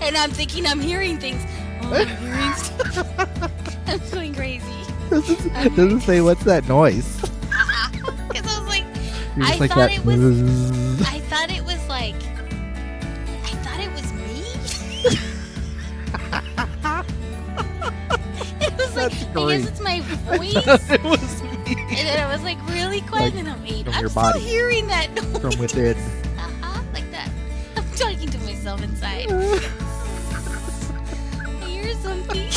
And I'm thinking I'm hearing things. Oh, I'm hearing stuff. I'm going crazy. Doesn't say what's that noise. Because I was like, You're just I like thought that. it was like, I thought it was me. It was like, That's I great. guess it's my voice. It was me. And then I was like really quiet, and I'm from I'm your still body. hearing that noise. From within. Like that. I'm talking to myself inside. I hear something.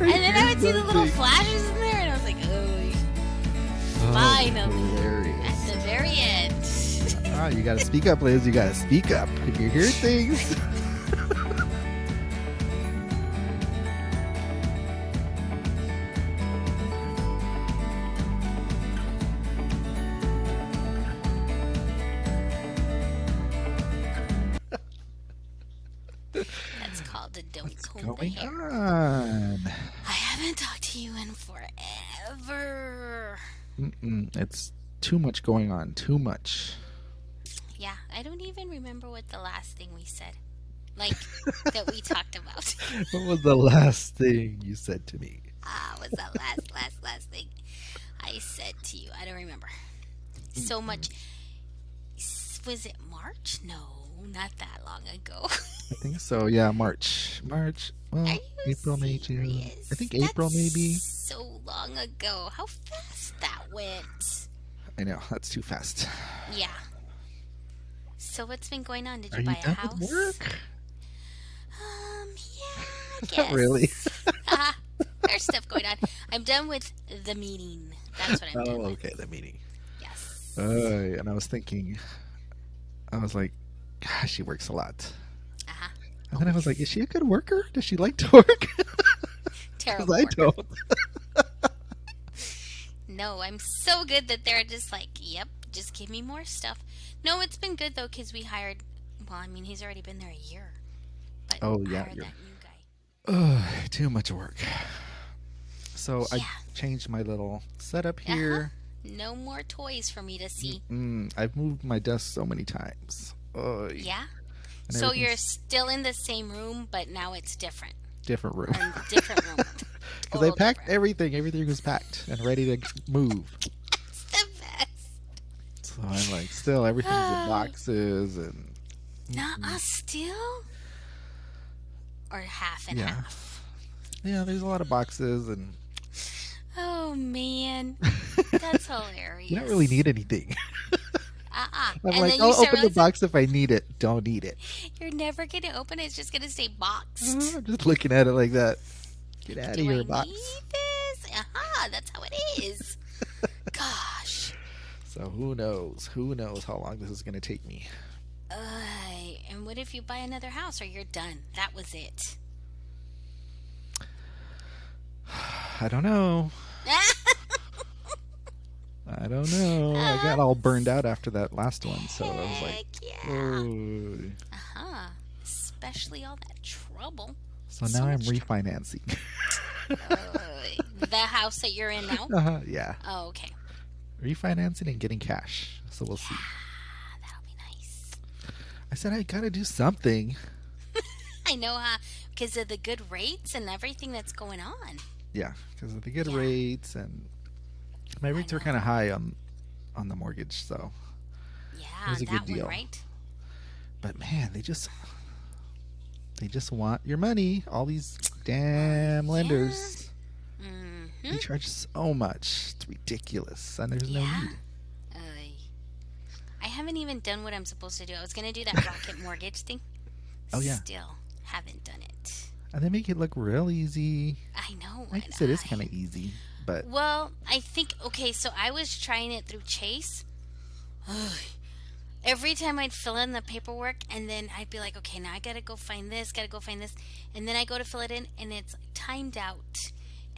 And then I would see the little flashes in there, and I was like, oh, finally. Hilarious. At the very end. Ah, you gotta speak up, Liz. You gotta speak up. If you hear things. That's called a don't What's comb the going hair. on? I haven't talked to you in forever. It's too much going on. Too much. Yeah, I don't even remember what the last thing we said. Like, that we talked about. What was the last thing you said to me? What's that last thing I said to you? I don't remember. So much. Was it March? No, not that long ago. I think so. Yeah, March. Well, Are you April, May, June. serious? I think April, That's maybe. so long ago. How fast that went. I know. That's too fast. Yeah. So what's been going on? Did Are you you buy a done house? with work? Yeah, I Not guess. really. There's stuff going on. I'm done with the meeting. That's what I'm done Oh, with. okay. The meeting. Yes. And I was thinking, I was like, gosh, she works a lot. Uh-huh. And then I was like, is she a good worker? Does she like to work? Terrible. I worker. don't. No, I'm so good that they're just like, yep, just give me more stuff. No, it's been good though, because we hired, well, I mean, he's already been there a year. But Oh, yeah, hired you're- that new guy. Too much work. So Yeah. I changed my little setup here. No more toys for me to see. I've moved my desk so many times. Yeah? And So you're everything's still in the same room, but now it's different. different room. Or in a different room. Because I Total packed different. everything. Everything was packed and ready to move. It's the best. So I'm like, still everything's in boxes and Nuh-uh, still? Or half and Yeah. half? yeah, there's a lot of boxes and Oh, man. That's hilarious. you don't really need anything. Uh-uh. I'm And like, then you I'll start open the realizing box if I need it. Don't need it. you're never going to open it. It's just going to stay boxed. I'm just looking at it like that. Get out of Do here, I box. need this? Aha, that's how it is. Gosh. So who knows? Who knows how long this is going to take me? And what if you buy another house or you're done? That was it. I don't know. I don't know. I got all burned out after that last one, so I was like, Heck yeah. oh. Uh-huh. Especially all that trouble. So now I'm much refinancing. The house that you're in now? Yeah, Oh, okay. refinancing and getting cash. So we'll see. That'll be nice. I said I gotta do something. I know, because of the good rates and everything that's going on. Yeah, because of the good Yeah. rates and my rates are know. kind of high on the mortgage. So, Yeah, It was a that good deal. one, right? but man, they just want your money. All these damn lenders. Mm-hmm. They charge so much. It's ridiculous, and there's no Yeah. need. I haven't even done what I'm supposed to do. I was going to do that rocket mortgage thing. Oh, yeah. Still haven't done it. And they make it look real easy. I know. I guess it is kind of easy, but Well, I think, okay, so I was trying it through Chase. Every time I'd fill in the paperwork, and then I'd be like, okay, now I gotta go find this, and then I go to fill it in, and it's timed out.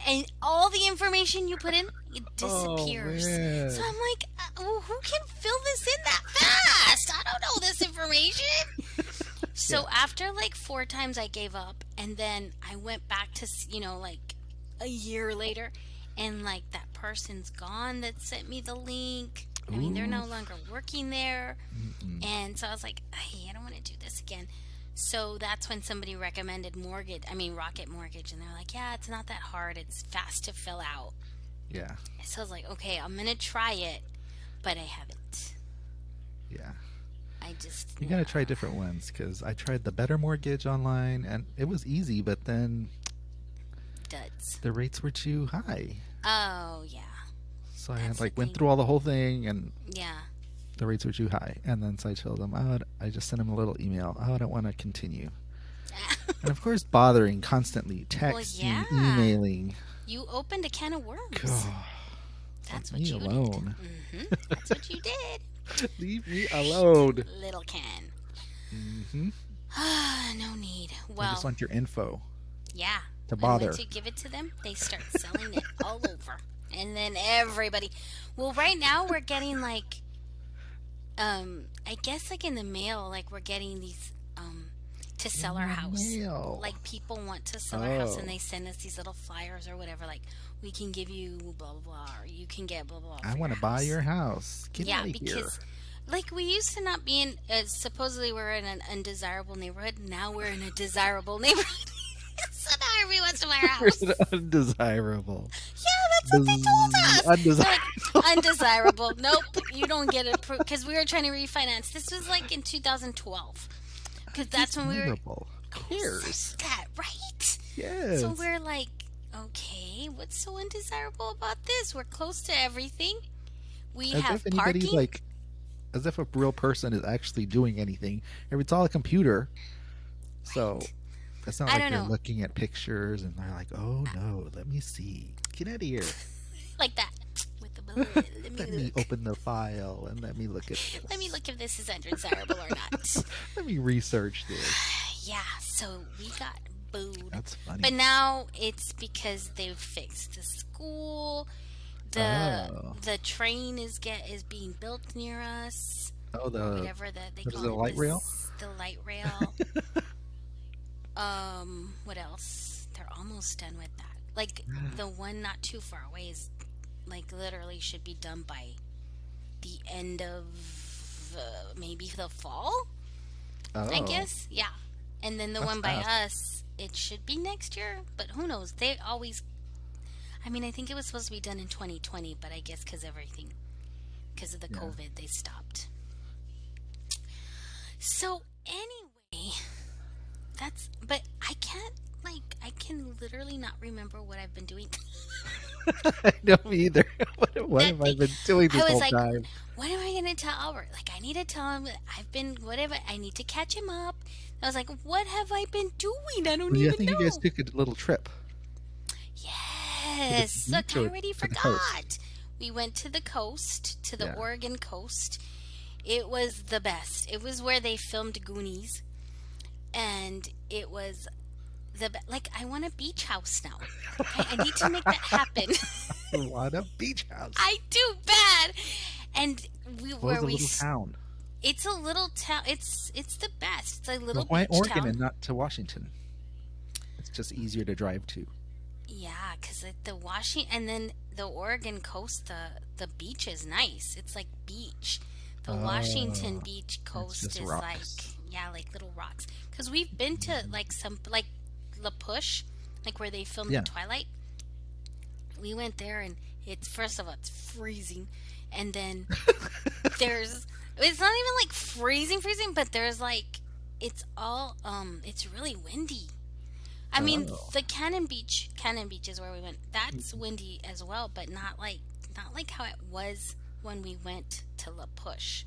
And all the information you put in, it disappears. man. So I'm like, who can fill this in that fast? I don't know this information. So after like 4 times I gave up, and then I went back to, like a year later, and like that person's gone that sent me the link. I mean, they're no Oof. longer working there. Mm-mm. And so I was like, "Ay, I don't want to do this again." So that's when somebody recommended Rocket Mortgage. And they're like, yeah, it's not that hard. It's fast to fill out. Yeah. So I was like, okay, I'm going to try it. But I haven't. Yeah. I just, You gotta try different ones because I tried the Better Mortgage online and it was easy, but then duds. the rates were too high. Oh, yeah. So I That's had the went thing. through all the whole thing and Yeah. the rates were too high. And then so I told them, I just sent them a little email. Oh, I don't want to continue. And of course, bothering constantly, Well, texting, yeah. emailing. You opened a can of worms. God, That's leave what me you alone. did. That's what you did. Leave me alone. Little can. Mm-hmm. No need. I just Well, want your info yeah. to And bother. once you give it to them, they start selling it all over. And then everybody. Well, right now we're getting like, I guess like in the mail, like we're getting these, to sell our house. Mail. Like people want to sell our house and Oh. they send us these little flyers or whatever. Like we can give you blah blah blah, or you can get blah blah blah. I For want your to buy house. your house. Get Yeah, out of here. because like we used to not be in. Supposedly we're in an undesirable neighborhood. Now we're in a desirable neighborhood. So now everybody wants to buy our house. We're undesirable. Yeah, that's what they told us. They're Undesirable. like, undesirable. Nope, you don't get it approved because we were trying to refinance. This was like in 2012 because that's when we were. Desirable. Who cares? That right? Yes. So we're like, okay, what's so undesirable about this? We're close to everything. We As have if anybody's parking. like, as if a real person is actually doing anything. If it's all a computer, so it's not I like don't they're know, looking at pictures and they're like, oh no, let me see. Get out of here. like that with the balloon. Let Let me me look. open the file and let me look at this. Let me look if this is undesirable or not. Let me research this. Yeah, so we got booed. That's funny. But now it's because they've fixed the school. The Oh. the train is being built near us. Oh, the Whatever that they what is call it, a it. light rail? The light rail. What else? They're almost done with that. Like the one not too far away is like literally should be done by the end of maybe the fall, I Oh, guess. Yeah. And then the that's one by fast. us, it should be next year, but who knows? They always I mean, I think it was supposed to be done in 2020, but I guess because of the Yeah. COVID, they stopped. So anyway, but I can't, like, I can literally not remember what I've been doing. I know me either. What That have I thing, been doing I this was whole like, time? what am I going to tell Albert? Like, I need to tell him that I've been, whatever, I need to catch him up. I was like, what have I been doing? I don't Yeah, I even think you guys know. took a little trip to the Yes, look, beach I or already to the coast. forgot. We went to the coast, to the Yeah. Oregon coast. It was the best. It was where they filmed Goonies, and it was like I want a beach house now. Okay, I need to make that happen. What a beach house. I do bad. And What was where a we little town? it's a little town. It's the best. It's a Well, little why beach Oregon town. and not to Washington? It's just easier to drive to. Yeah, because the Washington and then the Oregon coast, the beach is nice. It's like beach. The Washington Oh, beach it's coast just is like, rocks. yeah, like little rocks. Because we've been to like some like La Push, like where they filmed the Yeah. Twilight. We went there and it's first of all it's freezing, and then there's it's not even like freezing, but there's like it's really windy. I mean, Oh, the Cannon Beach is where we went. That's windy as well, but not like how it was when we went to La Push.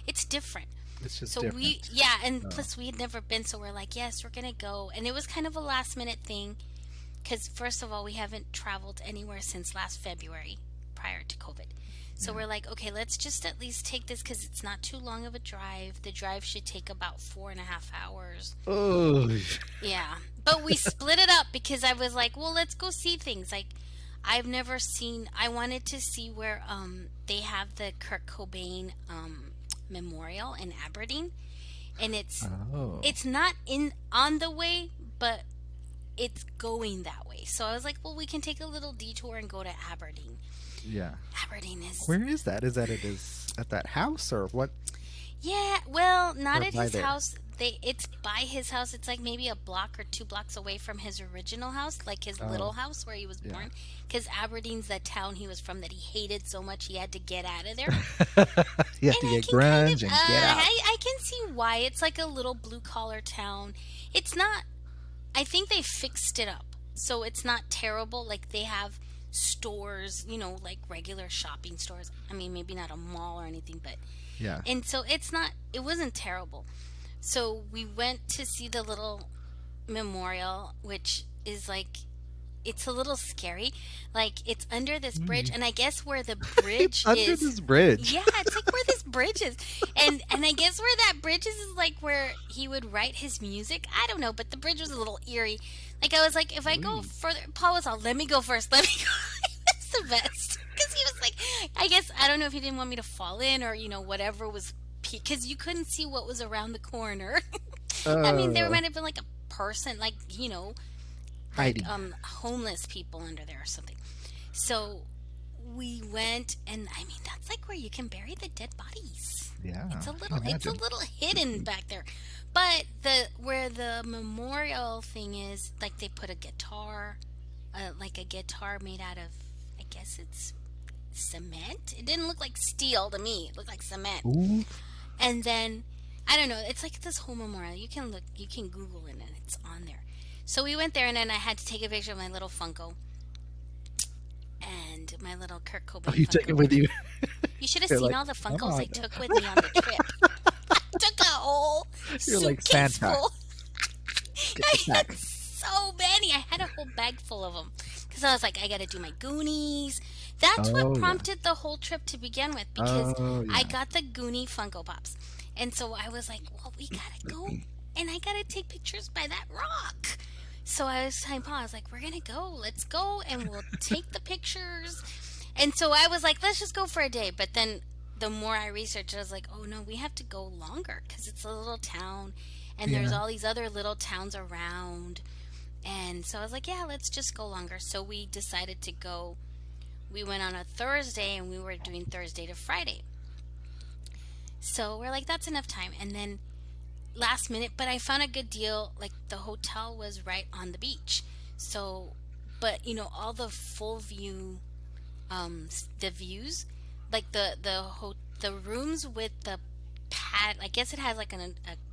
It's different. it's just So different. yeah, and Oh, plus we had never been, so we're like, yes, we're gonna go, and it was kind of a last minute thing, because first of all, we haven't traveled anywhere since last February, prior to COVID. So yeah. we're like, okay, let's just at least take this because it's not too long of a drive. The drive should take about 4.5 hours. Oh, Yeah. But we split it up because I was like, well, let's go see things. Like I wanted to see where they have the Kurt Cobain memorial in Aberdeen, and oh, it's not in on the way, but it's going that way. So I was like, well, we can take a little detour and go to Aberdeen. yeah. Aberdeen is Where is that? Is that it is? at that house or what? Yeah, well, not Or at by his there? house. It's by his house. It's like maybe a block or 2 blocks away from his original house, like his little Oh, house where he was yeah. born. Because Aberdeen's the town he was from that he hated so much he had to get out of there. You have And to I get can kind of, grunge and get out. I can see why. It's like a little blue collar town. It's not. I think they fixed it up, so it's not terrible. Like they have stores, like regular shopping stores. I mean, maybe not a mall or anything, but Yeah. and so it's not. It wasn't terrible. So we went to see the little memorial, which is like it's a little scary. Like it's under this bridge, Mm. and I guess where the It's bridge under is. this bridge. Yeah, it's like where this bridge is, and I guess where that bridge is like where he would write his music. I don't know, but the bridge was a little eerie. Like I was like, if I go Ooh. further, Paul was all, let me go first. Let me go. That's the best because he was like, I guess I don't know if he didn't want me to fall in or whatever was because you couldn't see what was around the corner. I mean, there Uh, might have been like a person, like like hiding. homeless people under there or something. So we went, and I mean that's like where you can bury the dead bodies. Yeah, It's a I little can it's a imagine. little hidden back there. But the where the memorial thing is, like they put a guitar, like a guitar made out of, I guess it's cement. It didn't look like steel to me. It looked like cement. Ooh. And then I don't know. It's like this whole memorial. You can look. You can Google it, and it's on there. So we went there, and then I had to take a picture of my little Funko and my little Kurt Oh, Cobain you took it Funko. with you. You should have You're seen like, all the come Funkos I on. took with me on the trip. I took a whole You're like suitcase Santa. full. Get I the had sack. so many. I had a whole bag full of them because I was like, I got to do my Goonies. That's what Oh yeah. prompted the whole trip to begin with because Oh I yeah. got the Goonie Funko Pops, and so I was like, well, we gotta go, and I gotta take pictures by that rock. So I was telling Paul, I was like, we're gonna go, let's go, and we'll take the pictures. And so I was like, let's just go for a day. But then the more I researched, I was like, oh no, we have to go longer because it's a little town, and there's Yeah. all these other little towns around. And so I was like, yeah, let's just go longer. So we decided to go. We went on a Thursday, and we were doing Thursday to Friday. So we're like, that's enough time. And then last minute, but I found a good deal. Like the hotel was right on the beach. So, but all the full view, the views, like the rooms with the pad. I guess it has like a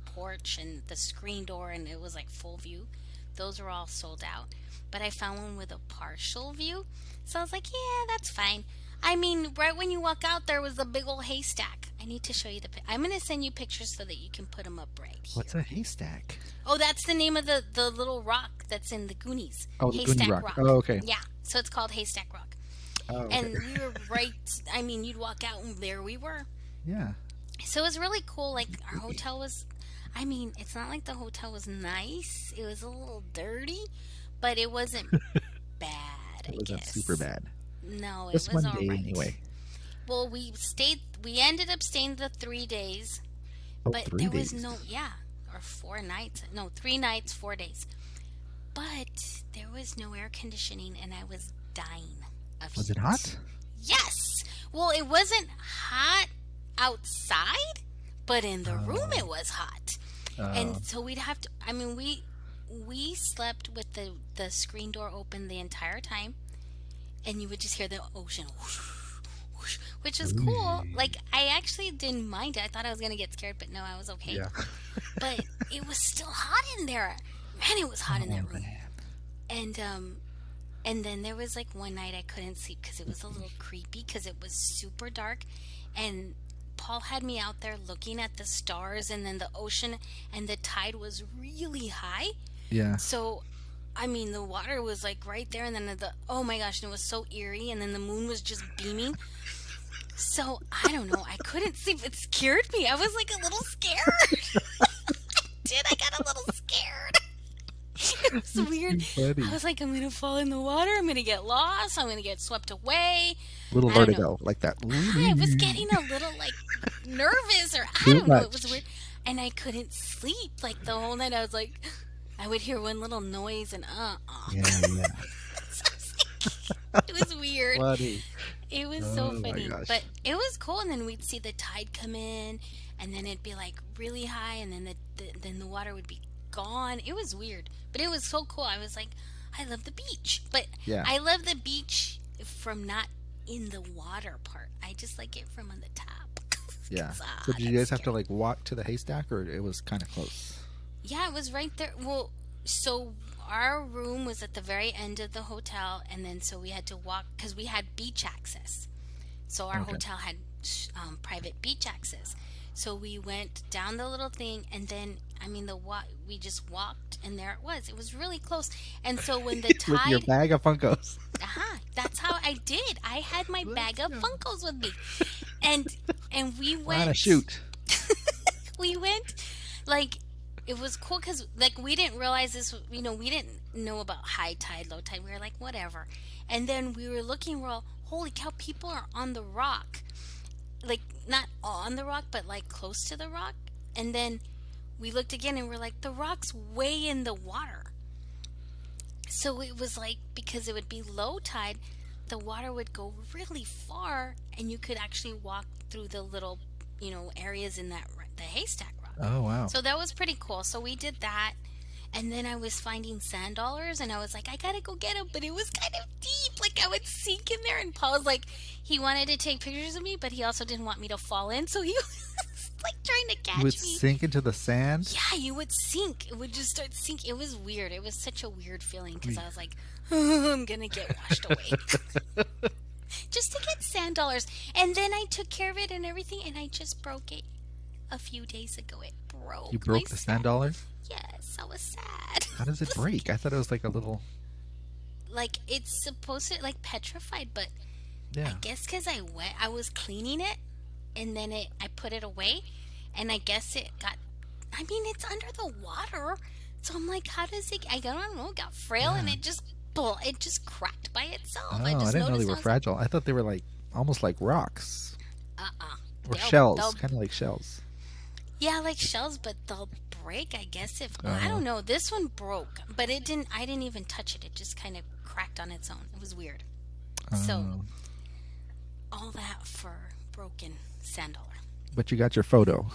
porch and the screen door, and it was like full view. Those were all sold out. But I found one with a partial view. So I was like, yeah, that's fine. I mean, right when you walk out, there was a big old haystack. I need to show you I'm going to send you pictures so that you can put them up right What's here. a haystack? Oh, that's the name of the little rock that's in the Goonies. Oh, the Goonie Haystack Rock. Oh, okay. Yeah, so it's called Haystack Rock. Oh, okay. And we were right, I mean, you'd walk out and there we were. Yeah. So it was really cool. Like, our hotel was, I mean, it's not like the hotel was nice. It was a little dirty, but it wasn't bad, I It wasn't guess. super bad. No, it Just was one all day right. anyway. Well, we ended up staying the 3 days, Oh, but 3 there was days. no, yeah, or 4 nights. No, 3 nights, 4 days. But there was no air conditioning, and I was dying of Was heat. it hot? Yes. Well, it wasn't hot outside, but in the room it was hot. Oh. And so we'd have to, I mean, we slept with the screen door open the entire time, and you would just hear the ocean whoosh, whoosh, which was cool. Like, I actually didn't mind it. I thought I was going to get scared, but no, I was okay. Yeah. But it was still hot in there. Man, it was hot in that Oh, room. man. And then there was like one night I couldn't sleep because it was a little creepy because it was super dark, and Paul had me out there looking at the stars and then the ocean, and the tide was really high. Yeah. So, I mean, the water was like right there, and then oh my gosh, and it was so eerie, and then the moon was just beaming. So, I don't know, I couldn't sleep. It scared me. I was like a little scared. I got a little scared. It was weird. Funny. I was like, I'm gonna fall in the water. I'm gonna get lost. I'm gonna get swept away. Little I don't vertigo, know. like that. I was getting a little like nervous, or I Too don't know. It much. was weird, and I couldn't sleep. Like the whole night, I was like, I would hear one little noise, and Yeah, yeah. So I was like, It was weird. Funny. It was so Oh my funny, but gosh. it was cool. And then we'd see the tide come in, and then it'd be like really high, and then then the water would be gone. It was weird, but it was so cool. I was like, I love the beach, but Yeah. I love the beach from not in the water part. I just like it from on the top. Yeah. 'Cause, So did you that's guys have to scary. like walk to the haystack, or it was kind of close? Yeah, it was right there. Well, so our room was at the very end of the hotel, and then so we had to walk because we had beach access. So our Okay. hotel had private beach access. So we went down the little thing, and then I mean we just walked, and there it was. It was really close. And so when the With your tide, bag of Funkos. that's how I did. I had my Let's bag of go. Funkos with me, and we On a went. shoot. We went like it was cool because like we didn't realize this. We didn't know about high tide, low tide. We were like whatever, and then we were looking. We're all, holy cow! People are on the rock, like not on the rock, but like close to the rock. And then we looked again, and we're like, the rock's way in the water. So it was like because it would be low tide, the water would go really far, and you could actually walk through the little, areas in the haystack rock. Oh wow. So that was pretty cool. So we did that. And then I was finding sand dollars, and I was like, I gotta go get them. But it was kind of deep. Like I would sink in there. And Paul was like, he wanted to take pictures of me, but he also didn't want me to fall in. So he was like trying to You would catch me. sink into the sand. Yeah, you would sink. It would just start sinking. It was weird. It was such a weird feeling because I was like, I'm gonna get washed away. Just to get sand dollars. And then I took care of it and everything, and I just broke it a few days ago. It broke. You my broke the sand dollar. Yes, I was sad. How does it break? I thought it was like a little. Like it's supposed to like petrified, but I Yeah. guess because I was cleaning it, and then I put it away, and I guess it got. I mean, it's under the water, so I'm like, how does it? I don't know. It got frail, and Yeah. it just cracked by itself. Oh, I I just didn't know they noticed. were I was fragile. I thought they were like almost like rocks like, or they'll, shells, they'll kind of like shells. yeah, like shells, but they'll break. I guess if I Uh, don't know. This one broke, but it didn't. I didn't even touch it. It just kind of cracked on its own. It was weird. So uh, all that for broken sand dollar. but you got your photo.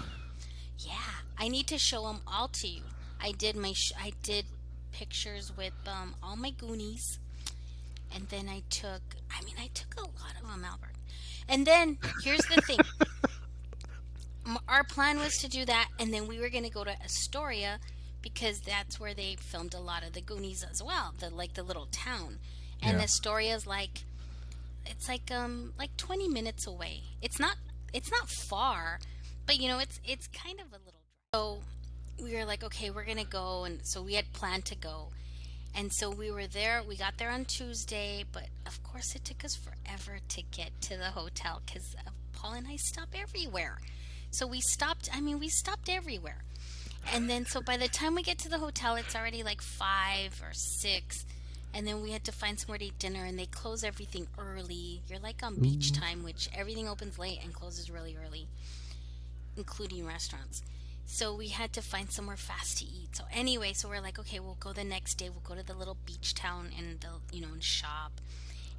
Yeah, I need to show them all to you. I did pictures with all my Goonies, and then I took. I mean, I took a lot of them, Albert. And then here's the thing: our plan was to do that, and then we were going to go to Astoria because that's where they filmed a lot of the Goonies as well. The little town, and Yeah. Astoria's it's like 20 minutes away. It's not far, but it's kind of a little. So we were like, okay, we're gonna go, and so we had planned to go, and so we were there. We got there on Tuesday, but of course it took us forever to get to the hotel because Paul and I stop everywhere. So we stopped. I mean, we stopped everywhere, and then so by the time we get to the hotel, it's already like 5 or 6. And then we had to find somewhere to eat dinner, and they close everything early. You're like on beach Ooh. time, which everything opens late and closes really early, including restaurants. So we had to find somewhere fast to eat. So anyway, so we're like, okay, we'll go the next day. We'll go to the little beach town and and shop.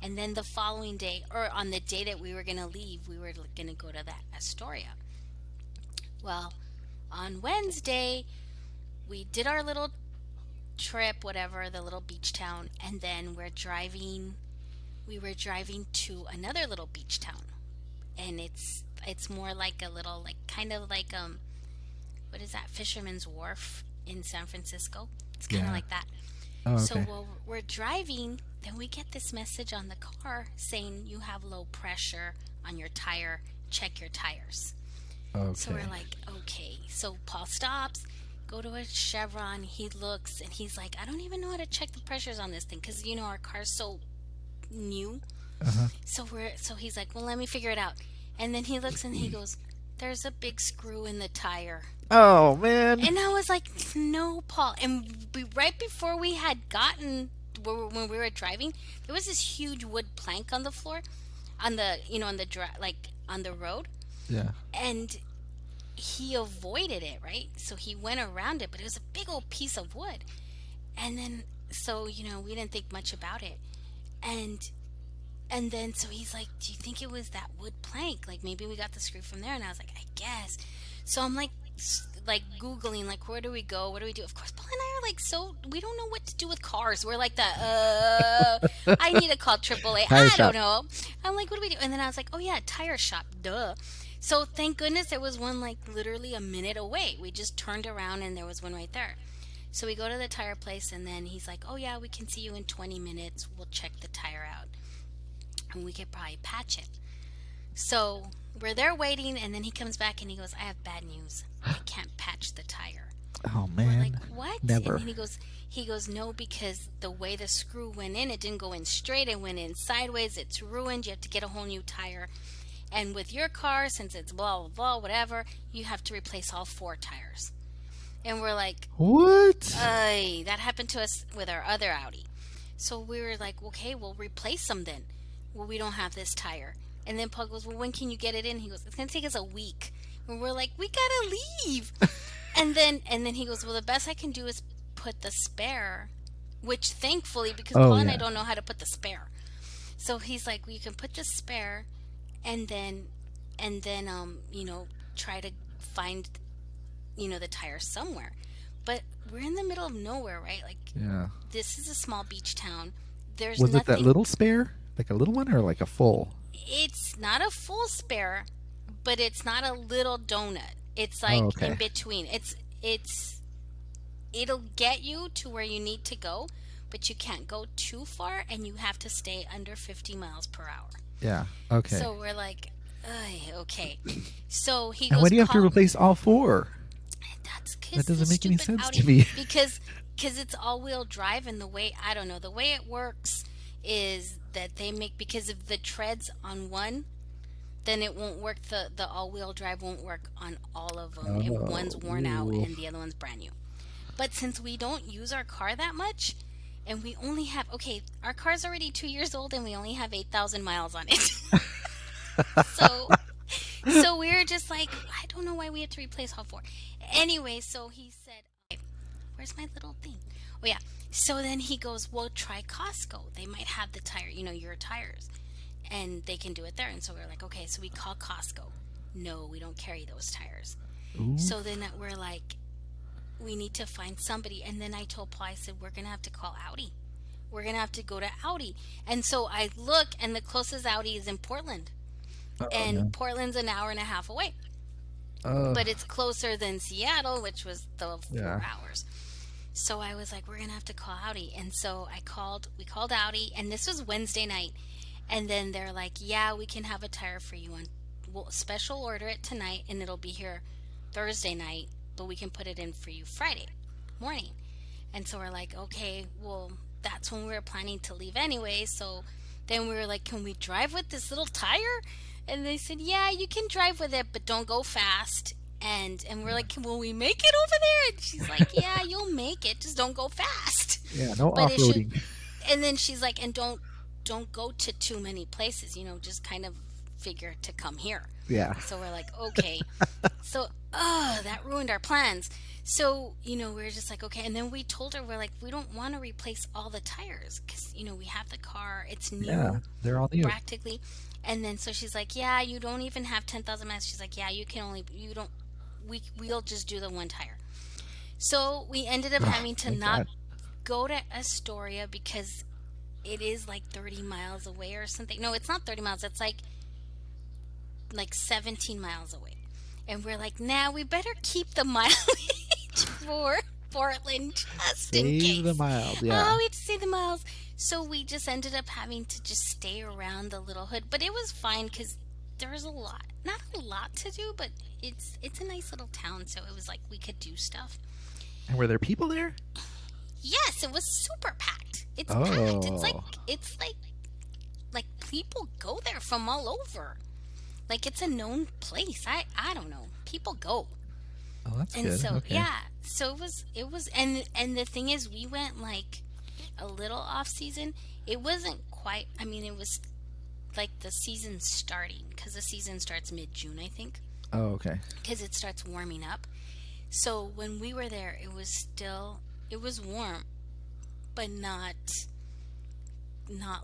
And then the following day, or on the day that we were gonna leave, we were gonna go to that Astoria. Well, on Wednesday, we did our little trip, whatever, the little beach town, and then we were driving to another little beach town. And it's more like a little like kind of like what is that, Fisherman's Wharf in San Francisco. It's kind of Yeah. like that. Oh, So okay. while we're driving, then we get this message on the car saying you have low pressure on your tire, check your tires. So Okay. we're like, okay. So Paul stops, go to a Chevron. He looks and he's like, I don't even know how to check the pressures on this thing because our car's so new. Uh-huh. So he's like, well, let me figure it out. And then he looks and he goes, there's a big screw in the tire. Oh man. And I was like, no, Paul. And right before we had gotten when we were driving, there was this huge wood plank on the floor, on the on the like on the road, Yeah. and he avoided it, right? So he went around it, but it was a big old piece of wood. And then so we didn't think much about it, and And then so he's like, "Do you think it was that wood plank? Like maybe we got the screw from there?" And I was like, "I guess." So I'm like, like googling, like where do we go? What do we do? Of course, Paul and I are like, so we don't know what to do with cars. We're like the I need to call AAA. Tire I don't shop. know. I'm like, what do we do? And then I was like, oh yeah, tire shop. Duh. So thank goodness there was one like literally a minute away. We just turned around and there was one right there. So we go to the tire place and then he's like, "Oh yeah, we can see you in 20 minutes. We'll check the tire out and we could probably patch it." So we're there waiting and then he comes back and he goes, "I have bad news. I can't patch the tire." Oh We're like, man, "What?" And never. then he goes, "No, because the way the screw went in, it didn't go in straight. It went in sideways. It's ruined. You have to get a whole new tire. And with your car, since it's blah blah blah, whatever, you have to replace all four tires." And we're like, What? "Ay, that happened to us with our other Audi." So we were like, "Okay, we'll replace them then." "Well, we don't have this tire." And then Paul goes, "Well, when can you get it in?" He goes, "It's gonna take us a week." And we're like, "We gotta leave." And then he goes, "Well, the best I can do is put the spare," which thankfully, because Oh Paul and I yeah. don't know how to put the spare. So he's like, "Well, you can put the spare and then try to find, the tire somewhere." But we're in the middle of nowhere, right? Like Yeah. this is a small beach town. There's Was it that nothing. little spare? Like a little one or like a full? It's not a full spare, but it's not a little donut. It's Oh, like in okay. between. It'll get you to where you need to go, but you can't go too far and you have to stay under 50 miles per hour. Yeah. Okay. So we're like, "Ay, okay." So he And goes, why do you have to "Call." replace all four? That's That because the doesn't make any stupid sense to Audi, me. because it's all-wheel drive, and the way, I don't know, the way it works is that they make, because of the treads on one, then it won't work. The all-wheel drive won't work on all of them. Oh, One's worn out ooh. and the other one's brand new. But since we don't use our car that much, and we only have, okay, our car's already 2 years old and we only have 8,000 miles on it. so so we were just like, I don't know why we had to replace all four. Anyway, so he said, "Okay, where's my little thing?" Oh yeah. So then he goes, "Well, try Costco. They might have the tire, your tires, and they can do it there." And so we're like, "Okay." So we call Costco. No, we don't carry those tires. Ooh. So then we're like, we need to find somebody. And then I told Paul, I said, "We're gonna have to call Audi. We're gonna have to go to Audi." And so I look, and the closest Audi is in Portland, Oh and no. Portland's an hour and a half away, Oh but it's closer than Seattle, which was the yeah. 4 hours. So I was like, we're gonna have to call Audi. And so we called Audi, and this was Wednesday night. And then they're like, "Yeah, we can have a tire for you on, we'll special order it tonight and it'll be here Thursday night, but we can put it in for you Friday morning." And so we're like, okay, well, that's when we were planning to leave anyway. So then we were like, "Can we drive with this little tire?" And they said, "Yeah, you can drive with it, but don't go fast." And we're like, "Will we make it over there?" And she's like, "Yeah, you'll make it. Just don't go fast." Yeah. No But off it should. roading. And then she's like, "And don't go to too many places. Just kind of figure to come here." Yeah. So we're like, okay. So, that ruined our plans. So, we're just like, okay. And then we told her, we're like, we don't want to replace all the tires because, we have the car. It's Yeah. new, They're all new. practically. And then so she's like, "Yeah, you don't even have 10,000 miles." She's like, "Yeah, you don't, we'll just do the one tire." So we ended up Oh, having to thank not God. go to Astoria because it is like 30 miles away or something. No, it's not 30 miles. It's like 17 miles away. And we're like, "Nah, we better keep the mileage for Portland just in Save the case." miles. Oh, Yeah. we had to save the miles. So we just ended up having to just stay around the little hood. But it was fine because there was not a lot to do, but it's a nice little town. So it was like we could do stuff. And were there people there? Yes, it was super packed. It's packed. Oh. It's like people go there from all over. Like it's a known place. I don't know. People go. Oh, that's And good. so Okay. yeah, so it was and the thing is we went like a little off season. It wasn't quite, I mean it was like the season starting cuz the season starts mid-June, I think, Oh, okay. cuz it starts warming up. So when we were there, it was warm, but not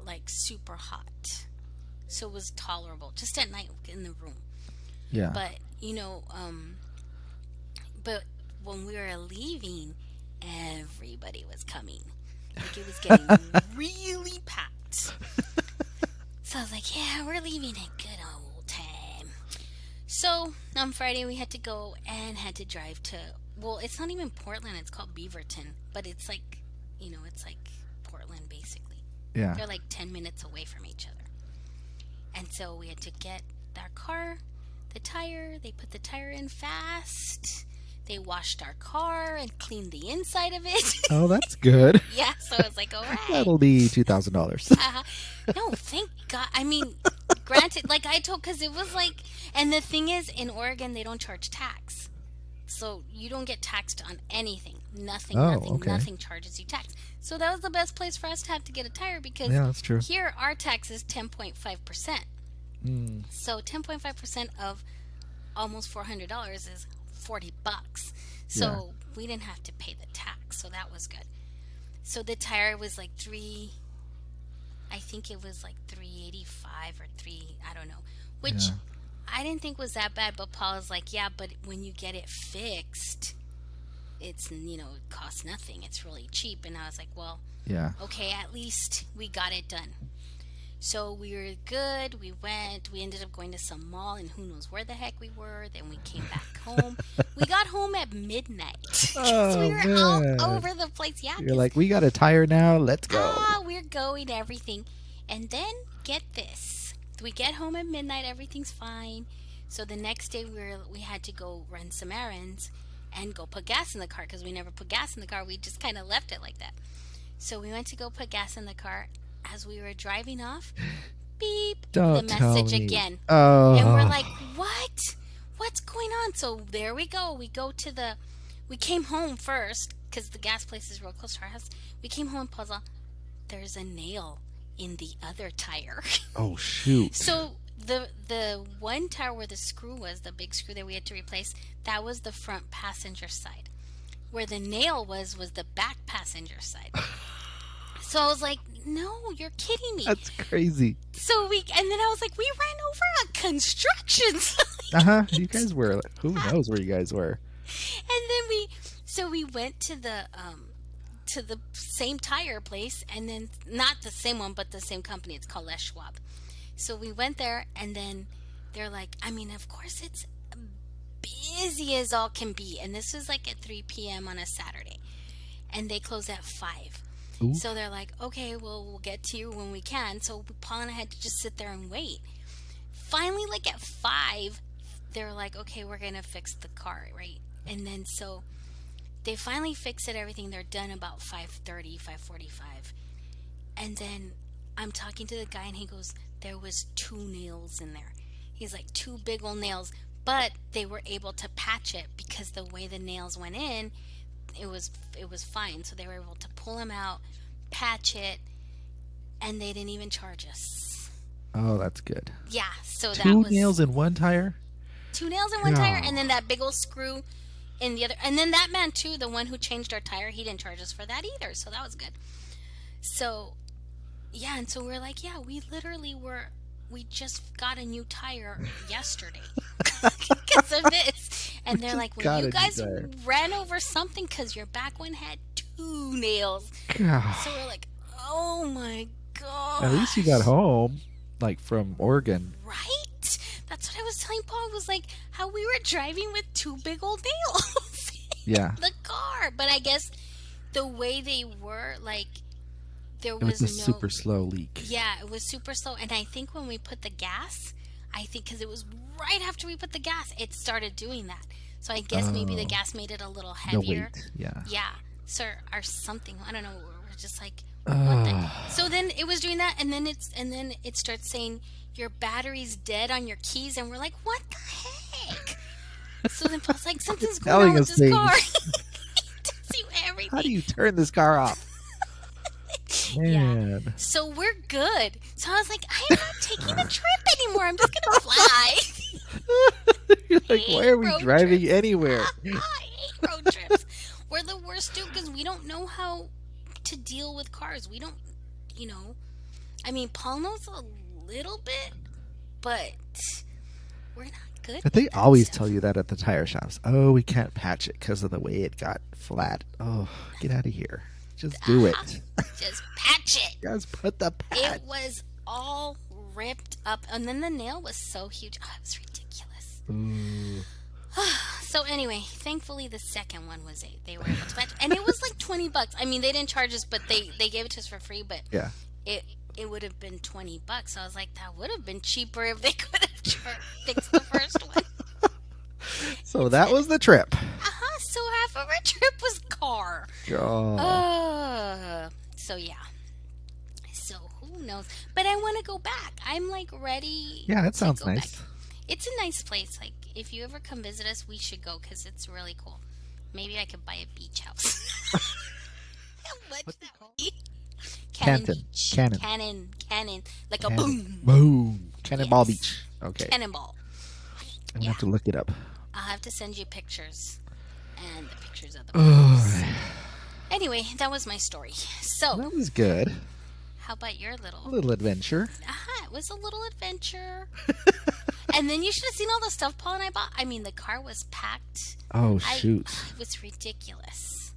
like super hot. so it was tolerable just at night in the room. Yeah. But but when we were leaving, everybody was coming. Like it was getting really packed. So I was like, yeah, we're leaving a good old time. So on Friday we had to go and had to drive to, well, it's not even Portland, it's called Beaverton, but it's like, it's like Portland basically. Yeah. They're like 10 minutes away from each other. And so we had to get our car, the tire, they put the tire in fast. They washed our car and cleaned the inside of it. Oh, that's good. Yeah, so I was like, all right. That'll be $2,000. No, thank God. I mean, granted, like I told, because it was like, and the thing is, in Oregon, they don't charge tax. So you don't get taxed on anything. Nothing, nothing charges you tax. So that was the best place for us to have to get a tire because that's true. Here our tax is 10.5%. So 10.5% of almost $400 is $40. So we didn't have to pay the tax. So that was good. So the tire was like I think it was like $385 or I don't know, which I didn't think was that bad. But Paul was like, yeah, but when you get it fixed, it's, it costs nothing. It's really cheap. And I was like, well, okay, at least we got it done. So we were good. We ended up going to some mall and who knows where the heck we were. Then we came back home. We got home at midnight. Oh, we were all over the place. Yeah. You're like, we got a tire now. Let's go. We're going, everything. And then, get this. We get home at midnight. Everything's fine. So the next day we had to go run some errands and go put gas in the car because we never put gas in the car. We just kind of left it like that. So we went to go put gas in the car. As we were driving off, beep, Don't the tell message me. again. Oh. And we're like, what? What's going on? So there we go. We came home first because the gas place is real close to our house. We came home and puzzle. There's a nail in the other tire. Oh, shoot. So the one tire where the screw was, the big screw that we had to replace, that was the front passenger side. Where the nail was the back passenger side. So I was like, no, you're kidding me. That's crazy. And then I was like, we ran over a construction site. You guys were, who knows where you guys were. And then we went to the same tire place, and then, not the same one, but the same company. It's called Les Schwab. So we went there, and then they're like, I mean, of course it's busy as all can be. And this was like at 3 p.m. on a Saturday. And they close at 5. Ooh. So they're like, okay, well, we'll get to you when we can. So Paul and I had to just sit there and wait. Finally, like at 5, they're like, okay, we're going to fix the car, right? And then so they finally fix it, everything. They're done about 5:30, 5:45. And then I'm talking to the guy and he goes, there was 2 nails in there. He's like, 2 big old nails. But they were able to patch it because the way the nails went in, it was fine. So they were able to pull them out, patch it, and they didn't even charge us. Oh, that's good. Yeah, so 2 nails in one tire? 2 nails in one tire, and then that big old screw in the other. And then that man too, the one who changed our tire, he didn't charge us for that either. So that was good. So yeah, and so we're like, yeah, we just got a new tire yesterday because of this. And they're like, well, you guys ran over something because your back one had 2 nails. God. So we're like, oh my God. At least you got home, like from Oregon. Right? That's what I was telling Paul. It was like how we were driving with 2 big old nails in the car. But I guess the way they were, like, there was a super slow leak. Yeah, it was super slow. And I think when we put the gas, because it was right after we put the gas, it started doing that. So I guess maybe the gas made it a little heavier. The weight, yeah. Yeah. So, or something. I don't know. We're just like, what the? So then it was doing that, and then it starts saying your battery's dead on your keys, and we're like, what the heck? So then Paul's like, something's going on with this car. See everything. How do you turn this car off? Man. Yeah. So we're good. So I was like, I'm not taking a trip anymore. I'm just gonna fly. You're like, why are we driving anywhere? I hate road trips. We're the worst too because we don't know how to deal with cars. We don't, I mean, Paul knows a little bit, but we're not good. But they with that always stuff. tell you that at the tire shops. Oh, we can't patch it because of the way it got flat. Oh, get out of here. Just do Uh-huh. it. Just patch it. Just put the patch. It was all ripped up, and then the nail was so huge. Oh, it was ridiculous. Ooh. So anyway, thankfully the second one was they were able to patch, and it was like $20. I mean, they didn't charge us, but they gave it to us for free. But Yeah. it would have been $20. So I was like, that would have been cheaper if they could have fixed the first one. So that was the trip. So half of our trip was car. Oh. So yeah. So who knows? But I want to go back. I'm like ready. Yeah, that to sounds go back. nice. It's a nice place. Like if you ever come visit us, we should go because it's really cool. Maybe I could buy a beach house. How much What's it that called? would be? Canton. Beach. Cannon. Cannon. Like a Cannon. boom. Boom. Cannonball Yes. Beach. Okay. Cannonball. I'm going to have to look it up. I'll have to send you pictures and the pictures of the pools. Anyway, that was my story. So, That was good. how about your A little? little adventure. It was a little adventure. And then you should have seen all the stuff Paul and I bought. I mean, the car was packed. Oh, shoot. It was ridiculous.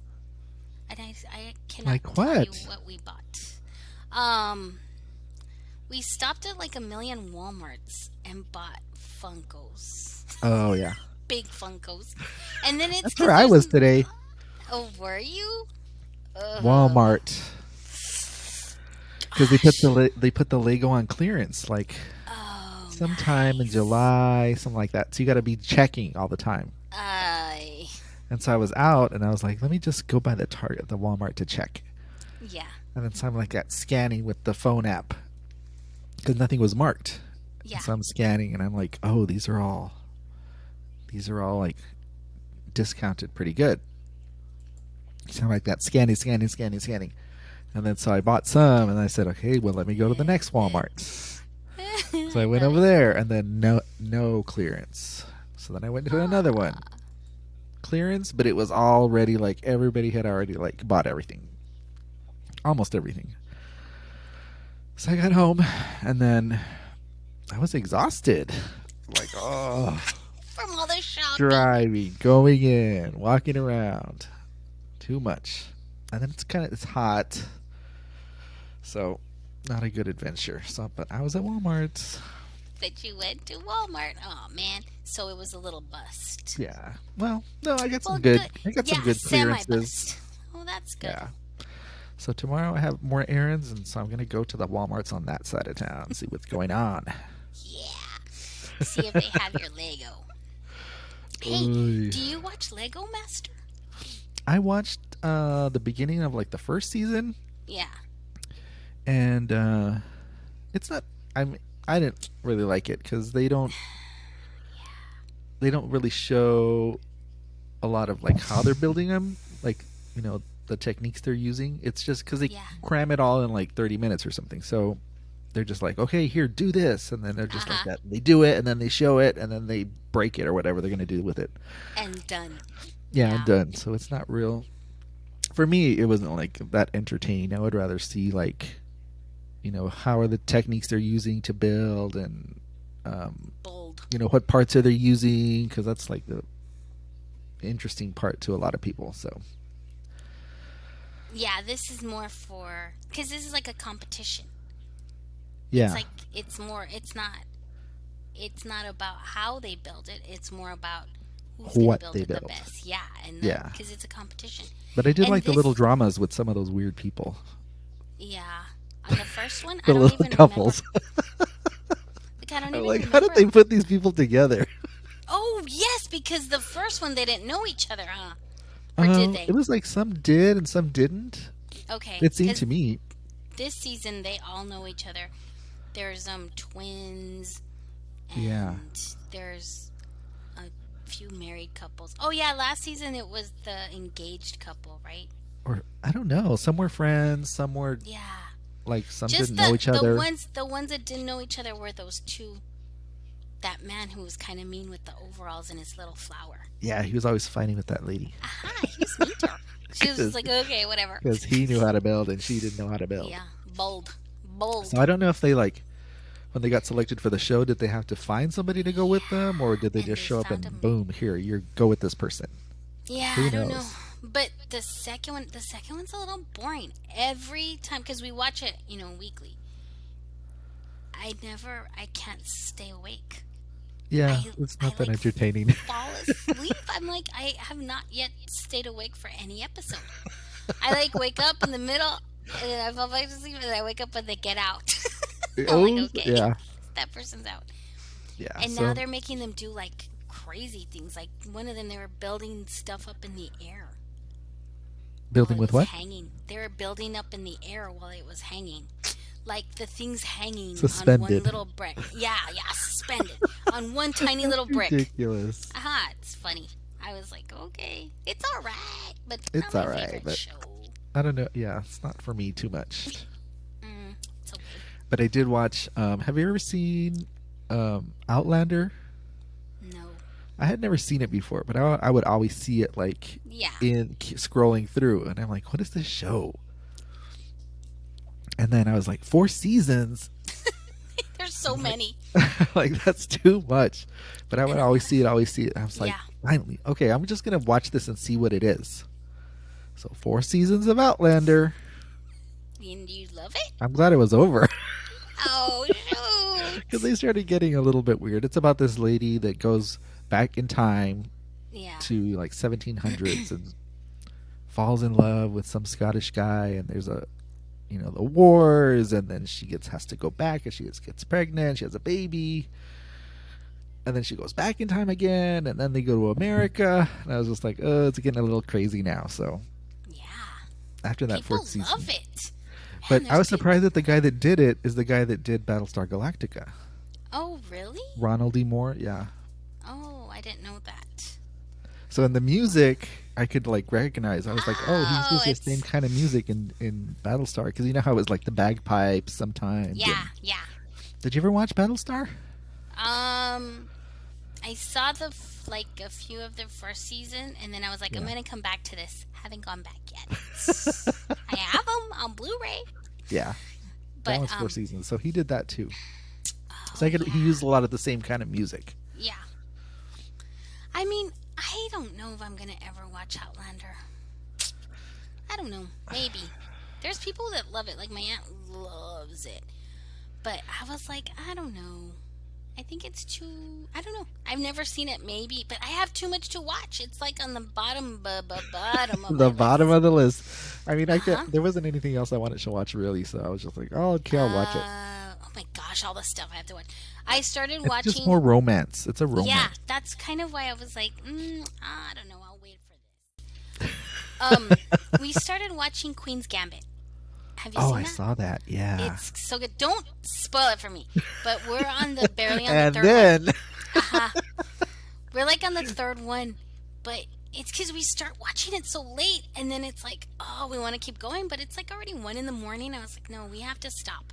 And I cannot Like tell you what? what we bought. We stopped at like a million Walmarts and bought Funkos. Oh, yeah. Big Funkos. And then it's That's where I was today. Oh, were you? Walmart. Because they put the Lego on clearance like sometime in July, something like that. So you got to be checking all the time. And so I was out, and I was like, let me just go by the Walmart to check. Yeah. And then so I'm like that scanning with the phone app because nothing was marked. Yeah. And so I'm scanning, and I'm like, oh, these are all like discounted pretty good. So I'm like that scanning. And then so I bought some, and I said, okay, well, let me go to the next Walmart. So I went over there, and then no clearance. So then I went to another one. Clearance, but it was already like everybody had already like bought everything. Almost everything. So I got home, and then I was exhausted. Like, oh. From all the shopping. Driving, going in, walking around. Too much. And then it's hot. So not a good adventure. So but I was at Walmart. But you went to Walmart. Oh man. So it was a little bust. Yeah. Well, no, I got some Well, good. good. I got Yeah, some good clearances. semi-bust. Oh, that's good. Yeah. So tomorrow I have more errands, and so I'm gonna go to the Walmarts on that side of town and see what's going on. Yeah. See if they have your Lego. Hey, Oy. do you watch Lego Master? I watched the beginning of like the first season, Yeah. and it's not. I didn't really like it because they don't really show a lot of like how they're building them, like the techniques they're using. It's just because they cram it all in like 30 minutes or something. So they're just like, okay, here, do this, and then they're just like that. They do it, and then they show it, and then they break it or whatever they're gonna do with it. And done. Yeah, and done. So it's not real. For me, it wasn't like that entertaining. I would rather see like, how are the techniques they're using to build, and Bold. what parts are they using, because that's like the interesting part to a lot of people. So Yeah, this is more for because this is like a competition. yeah, It's like it's not about how they build it. It's more about who's going What to build they it the build. best. Yeah, and Yeah. because it's a competition. but I did And like the this- little dramas with some of those weird people, Yeah, on the first one, the I don't little even couples. remember. Like, I don't I'm even like, remember. how did they put these people together? Oh yes, because the first one they didn't know each other, huh? Or did they? It was like some did and some didn't. Okay. It seemed 'cause to me. this season they all know each other. There's twins. And Yeah. there's a few married couples. Oh yeah, last season it was the engaged couple, right? Or I don't know. Some were friends. Some were Yeah. like some Just didn't know each other. the ones that didn't know each other were those two. That man who was kind of mean with the overalls and his little flower. Yeah, he was always fighting with that lady Aha, he was mean to her. She was just like, okay, whatever. because he knew how to build and she didn't know how to build. Yeah, bold. So I don't know if they like. when they got selected for the show, did they have to find somebody to go with them, or did they And just they show up found and him. boom, here, you go with this person? Yeah, Who I don't know. knows? But the second one's a little boring every time because we watch it, weekly. I can't stay awake. Yeah, I it's I not that like entertaining. fall asleep. I'm like, I have not yet stayed awake for any episode. I like wake up in the middle and then I fall back to sleep and then I wake up when they get out. I'm like, Oh, okay, yeah, that person's out. yeah. And now So they're making them do like crazy things. Like one of them, they were building stuff up in the air building while it with was what? hanging. They were building up in the air while it was hanging. Like the things hanging on one Suspended. little brick. Yeah, suspended on one tiny little brick. Ridiculous. Aha, it's funny. I was like, okay, it's all right, but It's not all my right, favorite but show. I don't know. Yeah, it's not for me too much. It's okay. But I did watch. Have you ever seen Outlander? No. I had never seen it before, but I would always see it like Yeah. scrolling through, and I'm like, what is this show? And then I was like, 4 seasons. There's so many. Like that's too much. But I would always see it. I was like, Yeah. finally, okay, I'm just gonna watch this and see what it is. So 4 seasons of Outlander. And you love it? I'm glad it was over. Oh, shoot. Because they started getting a little bit weird. It's about this lady that goes back in time Yeah. to like 1700s and falls in love with some Scottish guy, and there's the wars, and then she has to go back, and she gets pregnant, she has a baby, and then she goes back in time again, and then they go to America, and I was just like, oh, it's getting a little crazy now. So Yeah. after that People 4th season, love it. but Man, I was there's surprised that the guy that did it is the guy that did Battlestar Galactica. Oh, really? Ronald D. Moore. Yeah. Oh, I didn't know that. So in the music, I could like recognize. I was like, oh, he uses the it's- same kind of music in Battlestar, because you know how it was like the bagpipes sometimes. Yeah, and- yeah. Did you ever watch Battlestar? I saw a few of the first season, and then I was like, I'm Yeah. gonna come back to this. Haven't gone back yet. I have them on Blu-ray, Yeah. but That was 4 seasons. So he did that too. oh, So he used a lot of the same kind of music. yeah. I mean, I don't know if I'm gonna ever watch Outlander. I don't know. Maybe. There's people that love it. Like my aunt loves it, but I was like, I don't know. I think it's too. I don't know. I've never seen it. Maybe, but I have too much to watch. It's like on the bottom, bottom of The my bottom list. of the list. I mean, Uh-huh. there wasn't anything else I wanted to watch really, so I was just like, oh, okay, I'll watch it. Oh my gosh, all the stuff I have to watch. I started It's watching. just more romance. It's a romance. Yeah, that's kind of why I was like, I don't know. I'll wait for this. We started watching Queen's Gambit. Have you Oh, seen I that? saw that. Yeah. It's so good. Don't spoil it for me. But we're barely on And the third then one. Uh-huh. We're like on the third one, but it's because we start watching it so late, and then it's like, oh, we want to keep going, but it's like already 1 a.m. I was like, no, we have to stop.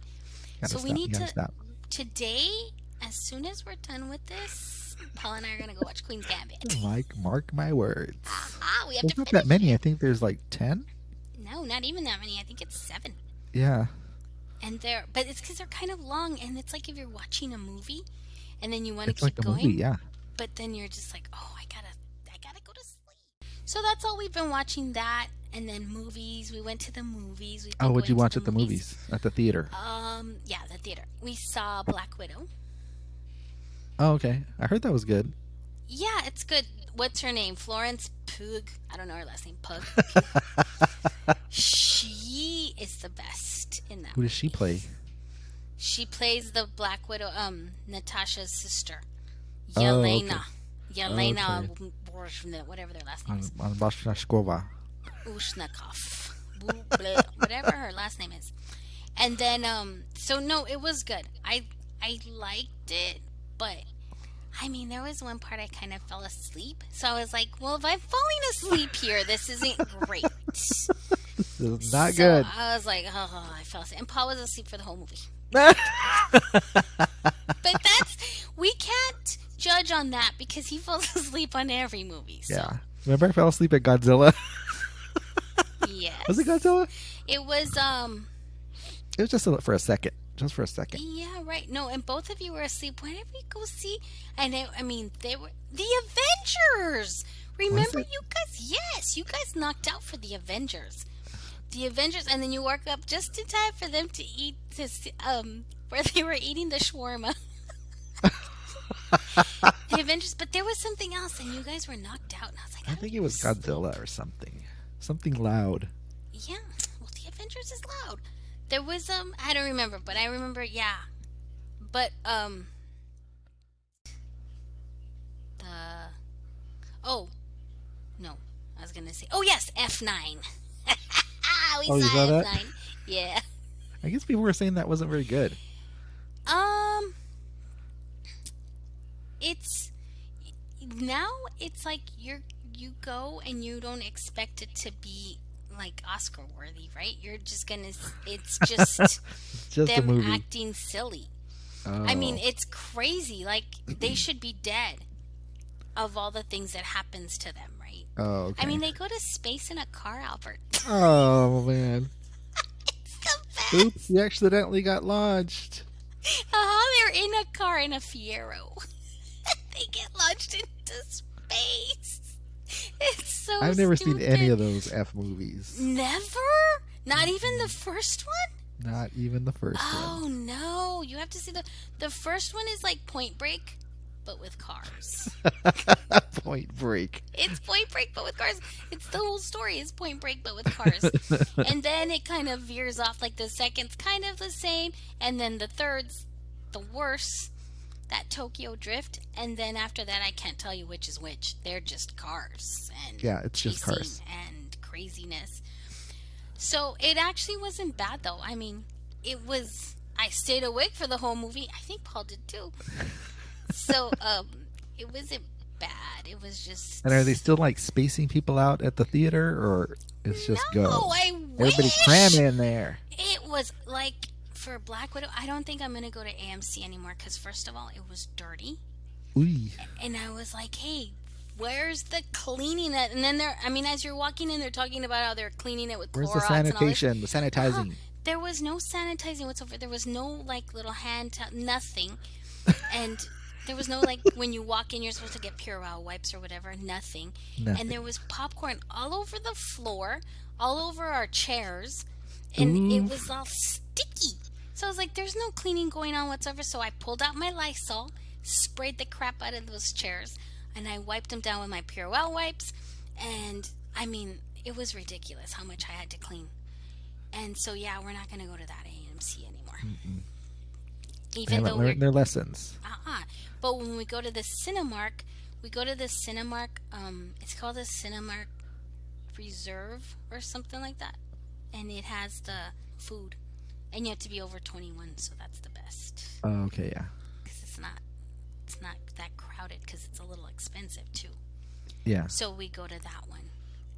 Gotta So we stop, need gotta to stop. today, as soon as we're done with this, Paul and I are gonna go watch Queen's Gambit. Mark my words. We have There's to not finish that many. it. I think there's like 10. No, not even that many. I think it's 7. Yeah. And but it's because they're kind of long, and it's like if you're watching a movie, and then you want to It's keep like a going, movie. Yeah. but then you're just like, oh, I gotta go to sleep. So that's all we've been watching. That, and then movies. We went to the movies. We've been Oh, what'd you going watch to at the movies? At the theater? Yeah, the theater. We saw Black Widow. Oh, okay. I heard that was good. Yeah, it's good. What's her name? Florence Pugh. I don't know her last name. Pug. She is the best in that. Who does she play? She plays the Black Widow, Natasha's sister, Oh, Yelena. okay. Yelena, whatever their last name is. On Bashkova. Ushnikov. Whatever her last name is. And then, so no, it was good. I liked it, but I mean, there was one part I kind of fell asleep. So I was like, well, if I'm falling asleep here, this isn't great. This is not So good. I was like, oh, I fell asleep. And Paul was asleep for the whole movie. Oh, But we can't judge on that because he falls asleep on every movie. So. Yeah. Remember I fell asleep at Godzilla? Yes. Was it Godzilla? It was It was just for a second. just for a second. Yeah, right. No, and both of you were asleep. Why did we go see? And they were the Avengers. Remember, it? you guys? Yes, you guys knocked out for the Avengers. The Avengers, and then you woke up just in time for them to eat this. Where they were eating the shawarma. The Avengers, but there was something else, and you guys were knocked out. And I was like, I think it was Godzilla or something. Something loud. Yeah, well, the Avengers is loud. There was I don't remember, but I remember, yeah. But the oh no, I was gonna say, oh yes, F9. We Oh, you saw that? F9. Yeah. I guess people were saying that wasn't very good. It's now it's like you go and you don't expect it to be like Oscar worthy, right? You're just gonna. It's just Just a them movie. acting silly. Oh. I mean, it's crazy. Like they should be dead of all the things that happens to them, right? Oh, okay. I mean, they go to space in a car, Albert. Oh, man. It's the best. Oops, you accidentally got launched. They're in a car in a Fiero. They get launched into space. It's so I've never seen stupid. any of those F movies. Never? Not even the first one? Not even the first Oh no! You have to see the first one is like Point Break, but with cars. one. Point Break. It's Point Break, but with cars. It's the whole story is Point Break, but with cars. And then it kind of veers off. Like the second's kind of the same, and then the third's the worst. That Tokyo Drift, and then after that, I can't tell you which is which. They're just cars and Yeah, it's just chasing cars. and craziness. So it actually wasn't bad, though. I mean, it was. I stayed awake for the whole movie. I think Paul did too. So it wasn't bad. It was just. And are they still like spacing people out at the theater, or it's just No, go? I Everybody wish. cram in there. It was like for Black Widow. I don't think I'm gonna go to AMC anymore because first of all, it was dirty, Ooh. and I was like, hey. Where's the cleaning it? And then as you're walking in, they're talking about how they're cleaning it with Where's Clorox the sanitation, the and all this. sanitizing? There was no sanitizing whatsoever. There was no like little nothing, and there was no like when you walk in, you're supposed to get Purell wipes or whatever. Nothing. Nothing. And there was popcorn all over the floor, all over our chairs, and it was all sticky. So I was like, "There's no cleaning going on whatsoever." So I pulled out my Lysol, sprayed the crap out of those chairs, and I wiped them down with my Purell wipes. And I mean, it was ridiculous how much I had to clean. And so, yeah, we're not going to go to that AMC anymore. They Even haven't though learned their lessons. But when we go to the Cinemark, it's called the Cinemark Reserve or something like that. And it has the food. And you have to be over 21, so that's the best. Oh, okay, yeah. Because it's not that crowded because it's a little expensive, too. Yeah. So we go to that one.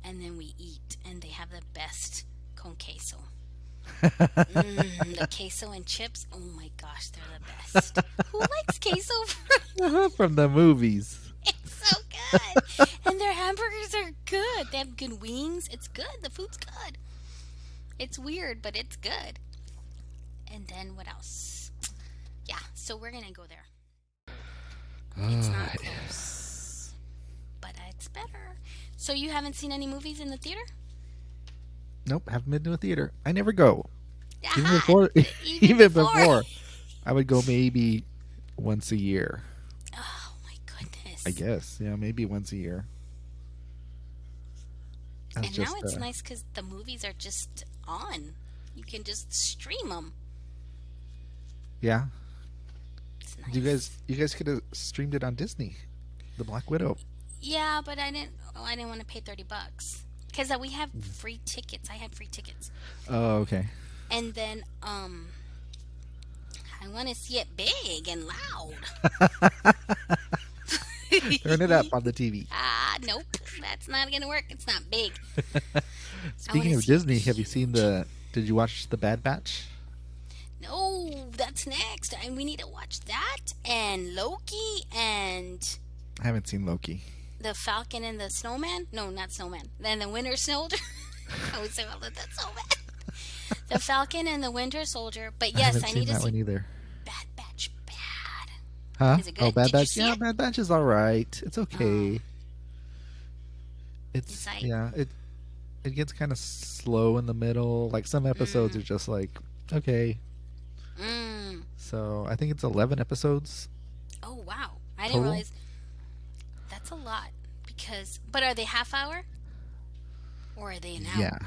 And then we eat. And they have the best con queso. The queso and chips. Oh my gosh, they're the best. Who likes queso From the movies. It's so good. And their hamburgers are good. They have good wings. It's good. The food's good. It's weird, but it's good. And then what else? Yeah, so we're going to go there. It's not close. But it's better. So you haven't seen any movies in the theater? Nope, haven't been to a theater. I never go. Even Ah, before, even before. I would go maybe once a year. Oh my goodness. I guess, yeah, maybe once a year. That's And now it's nice because the movies are just on. You can just stream them. Yeah, It's nice. you guys could have streamed it on Disney, The Black Widow. Yeah, but I didn't want to pay $30 because we have free tickets. I had free tickets, Oh, okay. and then I want to see it big and loud. Turn it up on the TV. Nope, that's not gonna work. It's not big. Speaking of see it Disney, have you seen did you watch The Bad Batch? No, that's next. We need to watch that and Loki and I haven't seen Loki. the Falcon and the Snowman. No, not Snowman. Then the Winter Soldier. I always say about that Snowman. The Falcon and the Winter Soldier. But I yes, haven't I seen need to that see one either. Bad Batch. Bad. Huh? Is it good? Oh, Bad Did you Batch. see Yeah, it? Bad Batch is all right. It's okay. Oh, It's it's like, yeah. It gets kind of slow in the middle. Like some episodes mm, are just like okay. mm. So I think it's 11 episodes Oh, wow. I didn't total. realize that's a lot. But are they half hour or are they an hour? Yeah.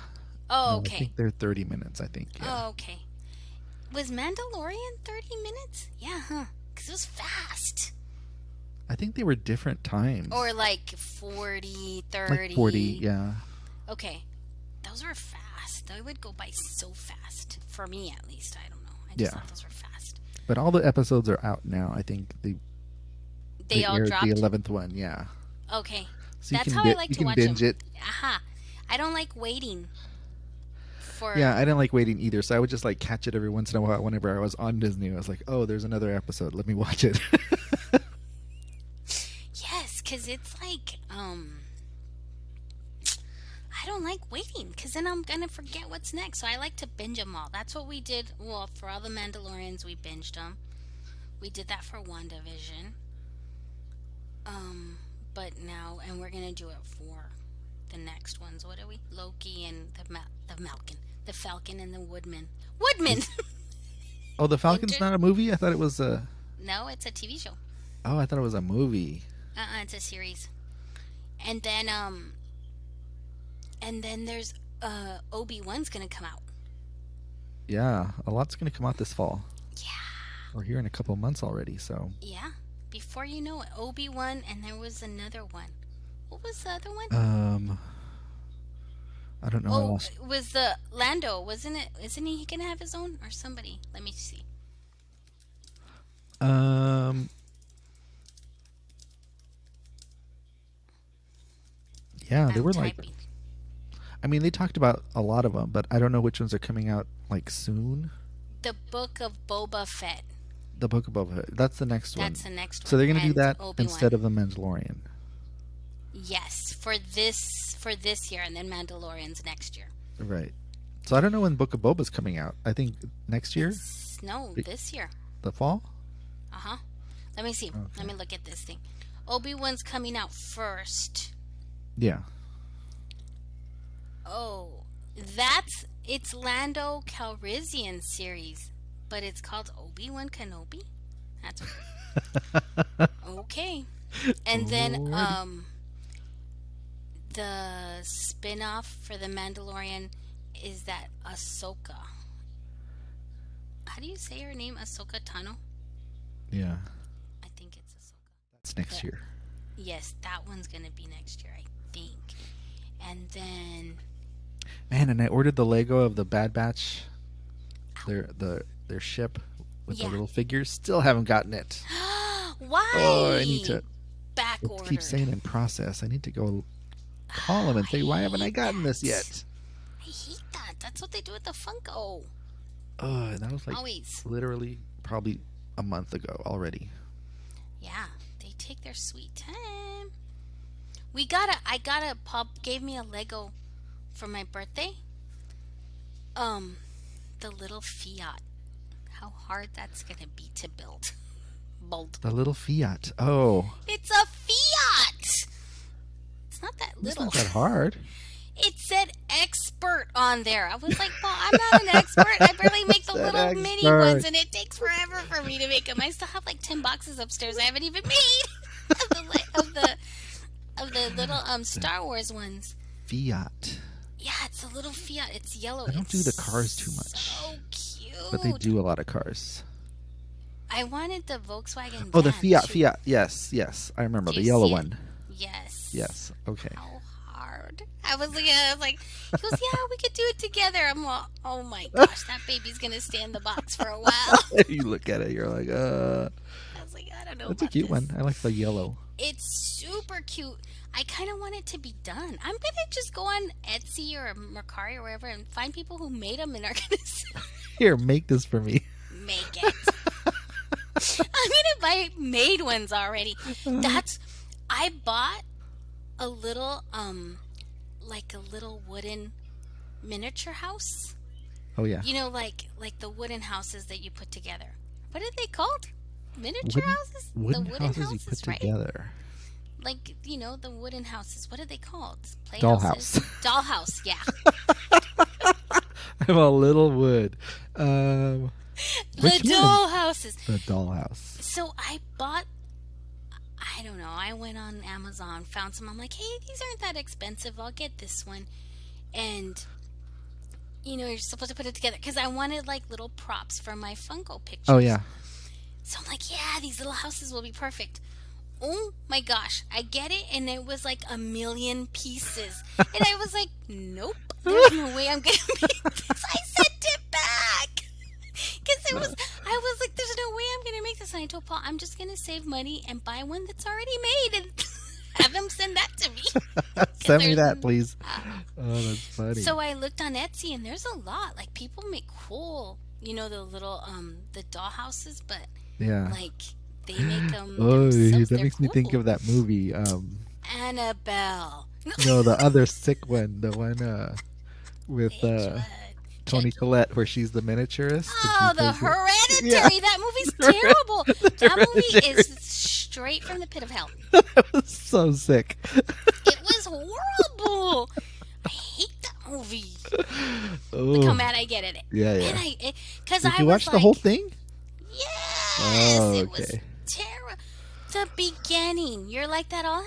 Oh, No, I okay. think they're 30 minutes. I think. Yeah. Oh, okay. Was Mandalorian 30 minutes? Yeah, huh? Because it was fast. I think they were different times. Or like 40, Like 40. 30. Yeah. Okay. Those were fast. They would go by so fast. For me, at least. I don't know. I just Yeah. thought those were fast. But all the episodes are out now. I think They they all aired the dropped? 11th one. Yeah. Okay. So you That's can how I like you to can watch binge them. it. Aha. I don't like waiting for. Yeah, I didn't like waiting either, so I would just like catch it every once in a while. Whenever I was on Disney, I was like, "Oh, there's another episode. Let me watch it." Yes, because it's like, I don't like waiting because then I'm going to forget what's next. So I like to binge them all. That's what we did. Well, for all the Mandalorians, we binged them. We did that for WandaVision. But now, and we're going to do it for the next ones. What are we? Loki and the Falcon and the Woodman. Woodman! Oh, the Falcon's Winter? not a movie. I thought it was a. No, it's a TV show. Oh, I thought it was a movie. It's a series. And then there's Obi-Wan's gonna come out. Yeah, a lot's gonna come out this fall. Yeah. We're here in a couple of months already, so. Yeah. Before you know it, Obi-Wan, and there was another one. What was the other one? I don't know. I Oh, lost. it was the Lando, wasn't it? Isn't he gonna have his own or somebody? Let me see. Yeah, they I'm were like. typing. I mean, they talked about a lot of them, but I don't know which ones are coming out like soon. The Book of Boba Fett. The Book above it. That's the next one. That's the next one. So they're gonna do And that Obi-Wan. instead of the Mandalorian. Yes, for this year, and then Mandalorian's next year. Right. So I don't know when Book of Boba's coming out. I think next year, No, this year. the fall. Uh-huh. Let me see. Okay. Let me look at this thing. Obi-Wan's coming out first. Yeah. Oh, it's Lando Calrissian series, but it's called Obi-Wan Kenobi. That's okay. And then Alrighty. the spin-off for the Mandalorian is that Ahsoka. How do you say her name? Ahsoka Tano? Yeah. I think it's Ahsoka. That's next The- year. Yes, that one's gonna be next year, I think. And then Man, and I ordered the Lego of the Bad Batch. Their ship with Yeah. the little figures. Still haven't gotten it. why? Oh, I need to. back It order. keeps saying in process. I need to go call them and say, why haven't I gotten this yet? I hate that. That's what they do with the Funko. Oh, that was like Always. literally probably a month ago already. Yeah, they take their sweet time. Pop gave me a Lego for my birthday. The little Fiat. How hard that's gonna be to build. Bold. The little Fiat. Oh, It's a Fiat. It's not that it's little. not that hard. It said expert on there. I was like, well, I'm not an expert. I barely make the Said little mini expert. ones, and it takes forever for me to make them. I still have like 10 boxes upstairs I haven't even made of the little Star Wars ones. Fiat. Yeah, it's a little Fiat. It's yellow. I don't It's do the cars too much. So cute. But they do a lot of cars. I wanted the Volkswagen. Oh, the van, too. Fiat. Yes. I remember Do the you yellow see it? one. Yes. Yes. Okay. How hard. I was like, he goes, yeah, we could do it together. I'm all, oh my gosh, that baby's going to stay in the box for a while. You look at it, you're like, I was like, I don't know. That's a about cute this. one. I like the yellow. It's super cute. I kind of want it to be done. I'm going to just go on Etsy or Mercari or wherever and find people who made them and are going to Here, make this for me. make it. I'm going to buy made ones already. I bought a little, like a little wooden miniature house. Oh yeah. You know, like the wooden houses that you put together. What are they called? Miniature Wooden, houses? wooden The wooden houses you put right? together. Like, you know, the wooden houses. What are they called? Dollhouse. Dollhouse, yeah. I'm a little wood. The Which one? dollhouses. The dollhouse. So I bought, I don't know, I went on Amazon, found some. I'm like, hey, these aren't that expensive. I'll get this one. And, you know, you're supposed to put it together. Because I wanted, like, little props for my Funko pictures. Oh yeah. So I'm like, yeah, these little houses will be perfect. Oh my gosh, I get it, and it was like 1,000,000 pieces. And I was like, nope, there's no way I'm going to make this. I sent it back. Because I was like, there's no way I'm going to make this. And I told Paul, I'm just going to save money and buy one that's already made and have him send that to me. Send me that, please. Oh, that's funny. So I looked on Etsy, and there's a lot. Like, people make cool, you know, the little, the doll houses, but, yeah. like, they make them Oh, themselves. that makes me think of that movie. Annabelle. No, the other sick one. The one with Toni Collette, where she's the miniaturist. Oh, the Hereditary. Yeah. That movie's terrible. That movie is straight from the pit of hell. That was so sick. It was horrible. I hate that movie. Oh. Look how mad I get at it. Yeah, yeah. And because Did I you was watch like, the whole thing? yes, Oh, it was okay. terrible. The beginning, you're like that all,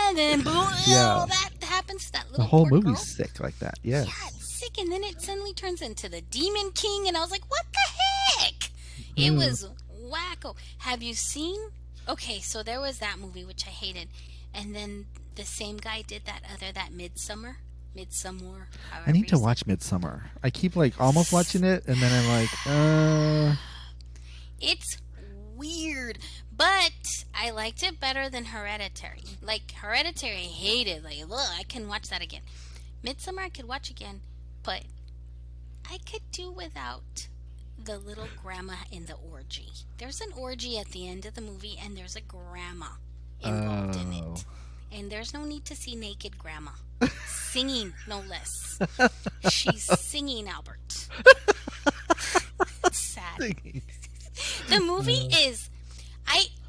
and then boom, Yeah. that happens to that The little whole poor movie's girl. sick like that. Yes. Yeah, it's sick, and then it suddenly turns into the Demon King, and I was like, what the heck? It was wacko. Have you seen? Okay, so there was that movie, which I hated, and then the same guy did that Midsommar. I need to watch Midsommar. I keep like almost watching it, and then I'm like, It's weird, but I liked it better than Hereditary. Like, Hereditary, I hated. Like, ugh, I can watch that again. Midsommar, I could watch again, but I could do without the little grandma in the orgy. There's an orgy at the end of the movie, and there's a grandma involved in it. And there's no need to see naked grandma. Singing, no less. She's singing, Albert. It's sad. The movie is,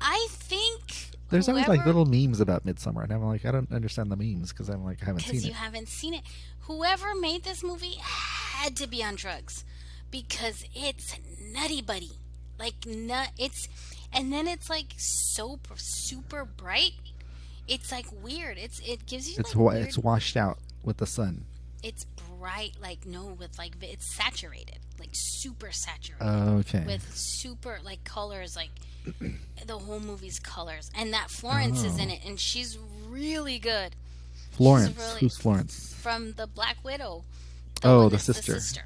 I think, There's always like whoever- little memes about Midsommar, and I'm like, I don't understand the memes because I'm like, I haven't seen because you it. haven't seen it. Whoever made this movie had to be on drugs because it's nutty buddy, like and then it's like so super bright. It's like weird. It gives you It's like weird, it's washed out with the sun. it's bright, like no, with like it's saturated, like super saturated. Oh, okay. With super like colors, like the whole movie's colors, and that Florence is in it, and she's really good. Florence. really- Who's Florence? From the Black Widow. Oh, one the that's sister.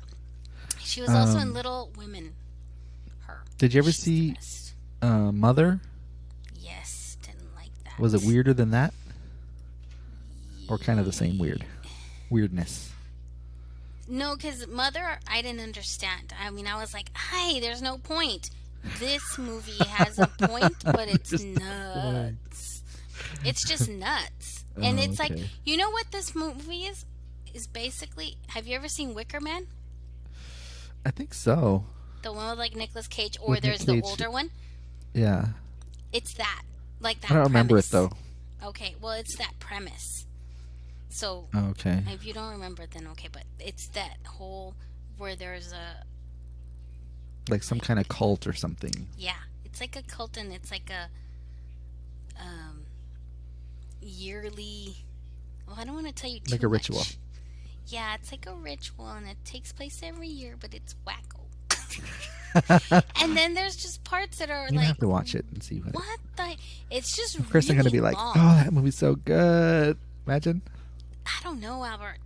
She was also in Little Women. Her. Did you ever She's the see best. Mother? Yes, didn't like that. Was it weirder than that? Or kind of the same weirdness? No, because Mother, I didn't understand. I mean, I was like, "Hi, there's no point." This movie has a point, but it's nuts. It's just nuts, and it's like, okay. you know what this movie is? Is basically. Have you ever seen Wicker Man? I think so. The one with like Nicolas Cage, or With Nick there's Cage. the older one. Yeah. It's that, like that. I don't remember it premise. though. Okay, well, it's that premise. So Okay. if you don't remember it, then okay, but it's that whole where there's a Like some kind of cult or something. it's like a cult, and it's like a yearly. Well, I don't want to tell you too Like a ritual. much. Yeah, it's like a ritual, and it takes place every year, but it's wacko. And then there's just parts that are You like, have to watch it and see what. what the? It's just First, I'm really gonna be like, long. "Oh, that movie's so good." Imagine. I don't know, Albert.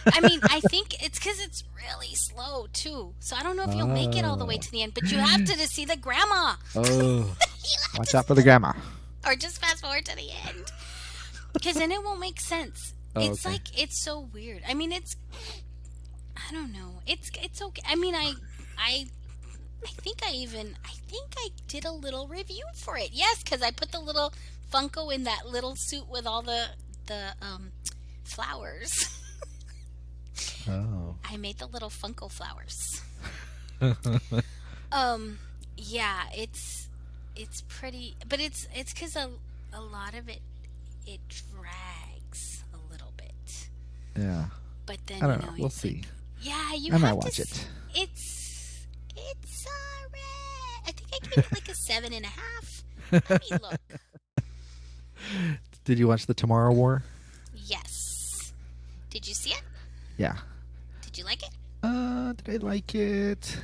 I mean, I think it's because it's really slow too. So I don't know if you'll make it all the way to the end, but you have to see the grandma. Oh, watch out for the grandma. Or just fast forward to the end, because then it won't make sense. Oh, It's okay. like it's so weird. I mean, I don't know. It's okay. I mean, I think I did a little review for it. Yes, because I put the little Funko in that little suit with all the flowers. Oh. I made the little Funko flowers. Yeah, it's pretty, but it's because a lot of it drags a little bit. Yeah. But then I don't know. We'll it's see. like, yeah, you I might have watch to. it. It's alright. I think I gave it like a 7.5. Let me look. Did you watch the Tomorrow War? Yes. Did you see it? Yeah. Did you like it? Did I like it?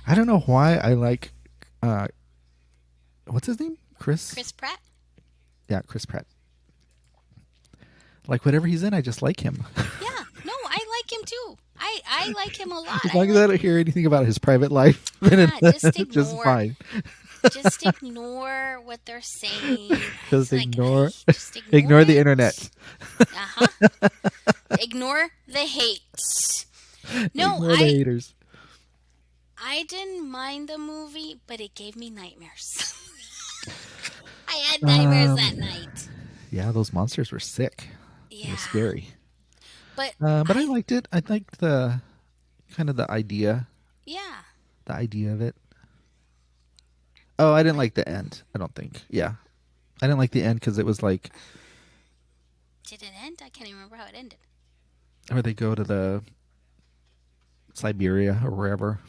I don't know why I like. What's his name? Chris. Chris Pratt. Yeah, Chris Pratt. Like whatever he's in, I just like him. Yeah. No, I like him too. I like him a lot. As long as I don't hear anything about his private life, then it's just fine. Just ignore what they're saying. Just It's ignore, just ignore the it. internet. Ignore the hate. No, Ignore the haters. I didn't mind the movie, but it gave me nightmares. I had nightmares that night. Yeah, those monsters were sick. They Yeah. were scary. But I liked it. I liked the kind of the idea. Yeah. The idea of it. Oh, I didn't like the end. I don't think. Yeah, I didn't like the end because it was like, Did it end? I can't even remember how it ended. or they go to the Siberia or wherever.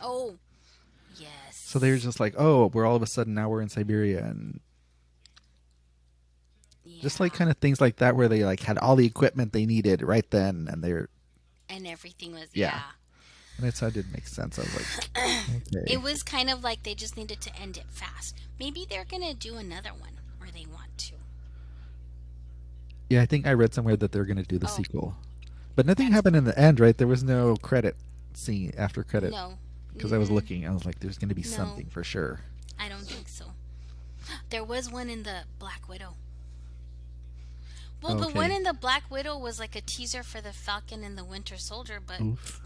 Oh, yes. So they're just like, oh, we're all of a sudden now we're in Siberia, and just like kind of things like that where they like had all the equipment they needed right then, and they're And everything was, Yeah. yeah. and it didn't make sense. I was like, okay. It was kind of like they just needed to end it fast. Maybe they're going to do another one, or they want to. Yeah, I think I read somewhere that they're going to do the Oh. sequel, but nothing happened in the end, right? There was no credit scene after credit. No. Because I was looking, I was like, there's going to be No. something for sure. I don't think so. There was one in the Black Widow. Well, the Okay. one in the Black Widow was like a teaser for the Falcon and the Winter Soldier, but Oof.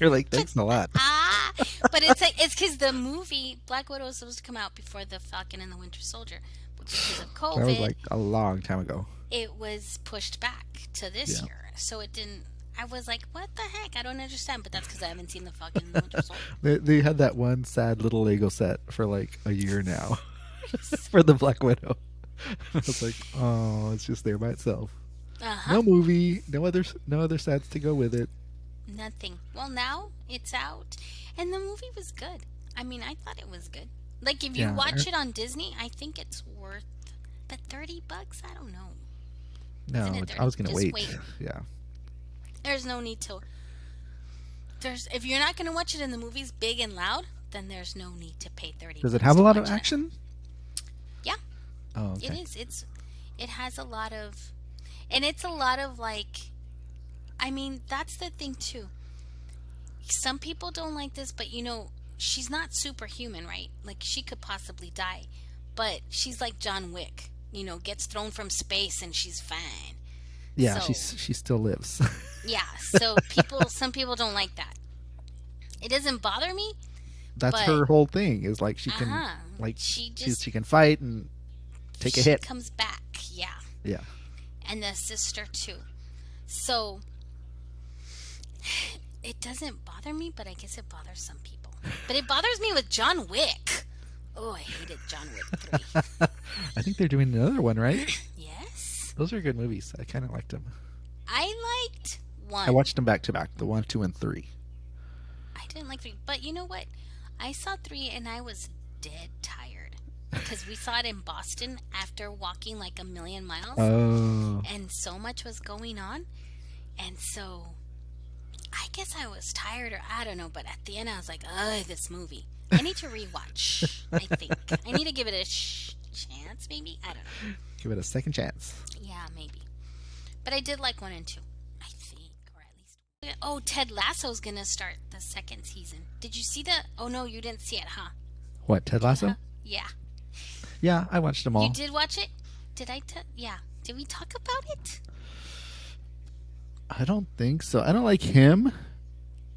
You're like, thanks a lot. but it's like it's because the movie Black Widow was supposed to come out before the Falcon and the Winter Soldier, but because of COVID, That was like a long time ago. it was pushed back to this Yeah. year. So it didn't. I was like, what the heck? I don't understand. But that's because I haven't seen the Falcon and the Winter Soldier. They had that one sad little Lego set for like a year now for the Black Widow. I was like, oh, it's just there by itself. Uh-huh. No movie, no other sets to go with it. Nothing. Well, now it's out, and the movie was good. I mean, I thought it was good. Like if you Yeah, watch it on Disney, I think it's worth. But $30, I don't know. No, Isn't it I was gonna just wait. wait. Yeah. There's no need to. If you're not gonna watch it in the movies big and loud, then there's no need to pay $30. Does it have a lot of watch it. action? Yeah. Oh, okay. It is. It has a lot of, and it's a lot of like, I mean, that's the thing too. Some people don't like this, but she's not superhuman, right? Like she could possibly die, but she's like John Wick. Gets thrown from space and she's fine. Yeah, So- she still lives. Yeah. So some people don't like that. It doesn't bother me. That's But- her whole thing. Is like she can Uh-huh. like She she just- can fight and take a She hit. comes back. Yeah. Yeah. And the sister too. So it doesn't bother me, but I guess it bothers some people. But it bothers me with John Wick. Oh, I hated John Wick 3. I think they're doing another one, right? Yes. Those are good movies. I kind of liked them. I liked 1. I watched them back to back. The 1, 2, and 3. I didn't like 3. But you know what? I saw 3 and I was dead tired. Because we saw it in Boston after walking like a million miles. Oh. And so much was going on. And so I guess I was tired, or I don't know, but at the end I was like, ugh, this movie. I need to rewatch, I think. I need to give it a chance, maybe? I don't know. Give it a second chance. Yeah, maybe. But I did like 1 and 2, I think, or at least. Oh, Ted Lasso's gonna start the 2nd season. Did you see that? Oh, no, you didn't see it, huh? What, Ted Lasso? Yeah. Yeah, I watched them all. You did watch it? Yeah. Did we talk about it? I don't think so. I don't like him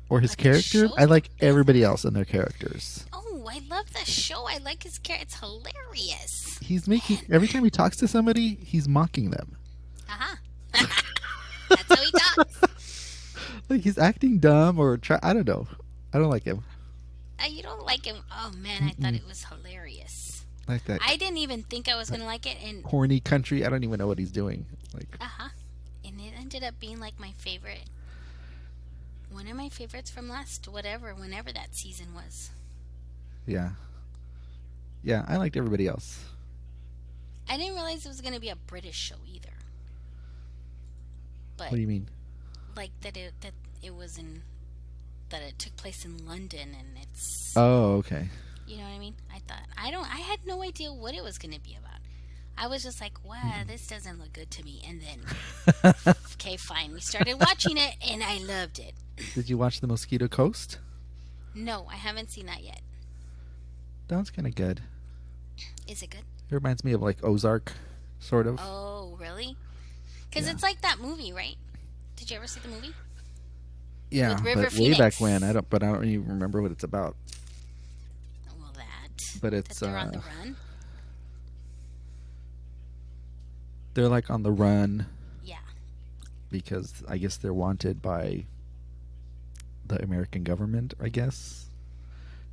or his Like the character. show? I like everybody else and their characters. Oh, I love the show. I like his character. It's hilarious. He's making every time he talks to somebody, he's mocking them. Uh-huh. he's acting dumb or I don't know. I don't like him. You don't like him? Oh man, I thought it was hilarious. Like that I didn't even think I was gonna like it, and horny country. I don't even know what he's doing. Like, and it ended up being like my favorite. One of my favorites from whenever that season was. yeah, yeah. I liked everybody else. I didn't realize it was gonna be a British show either. But What do you mean? like that it was in that it took place in London, and it's Oh, okay. you know what I mean. I had no idea what it was gonna be about. I was just like, wow, this doesn't look good to me. And then, okay, fine. We started watching it, and I loved it. Did you watch the Mosquito Coast? No, I haven't seen that yet. That one's kind of good. Is it good? It reminds me of like Ozark, sort of. Oh, really? Because Yeah. it's like that movie, right? Did you ever see the movie? Yeah, with River but way Phoenix. back when. I don't even remember what it's about. Well, But it's that they're on the run. they're like on the run Yeah. because I guess they're wanted by the American government, I guess.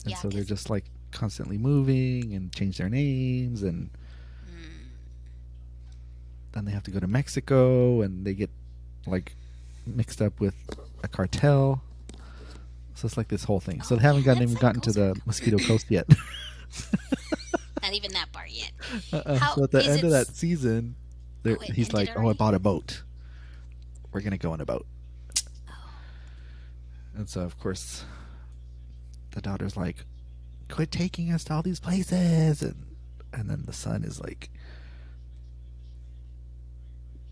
And Yeah, so they're 'cause- just like constantly moving and change their names, and then they have to go to Mexico, and they get like mixed up with a cartel. So it's like this whole thing. So Oh, they haven't yeah, even that's gotten like to the Ozark. Mosquito Coast yet. Not even that part yet. So at the is end of it that season, it he's ended like, "Oh, I already? bought a boat. We're gonna go on a boat." And so, of course, the daughter's like, "Quit taking us to all these places," and then the son is like,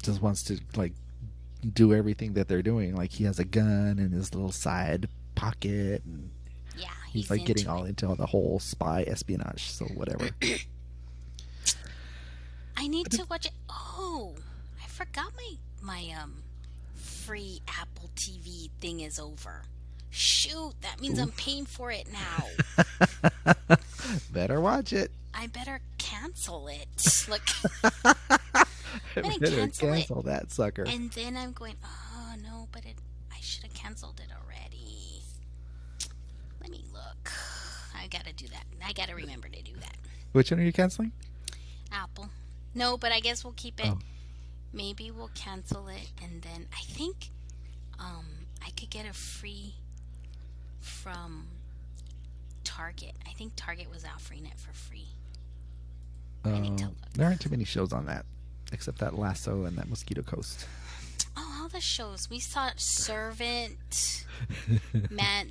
just wants to like do everything that they're doing. Like he has a gun in his little side pocket, and Yeah, he's like getting into all it. into the whole spy espionage. So whatever. I need to watch it. Oh, I forgot my free Apple TV thing is over. Shoot, that means I'm paying for it now. Better watch it. I better cancel it. Look, Better cancel it. cancel that sucker. and then I'm going, oh no, but I should have canceled it already. Let me look. I gotta do that. I gotta remember to do that. Which one are you canceling? Apple. No, but I guess we'll keep it. Oh. Maybe we'll cancel it, and then I think I could get a free from Target. I think Target was offering it for free. I need to look. There aren't too many shows on that, except that Lasso and that Mosquito Coast. Oh, all the shows. We saw Servant,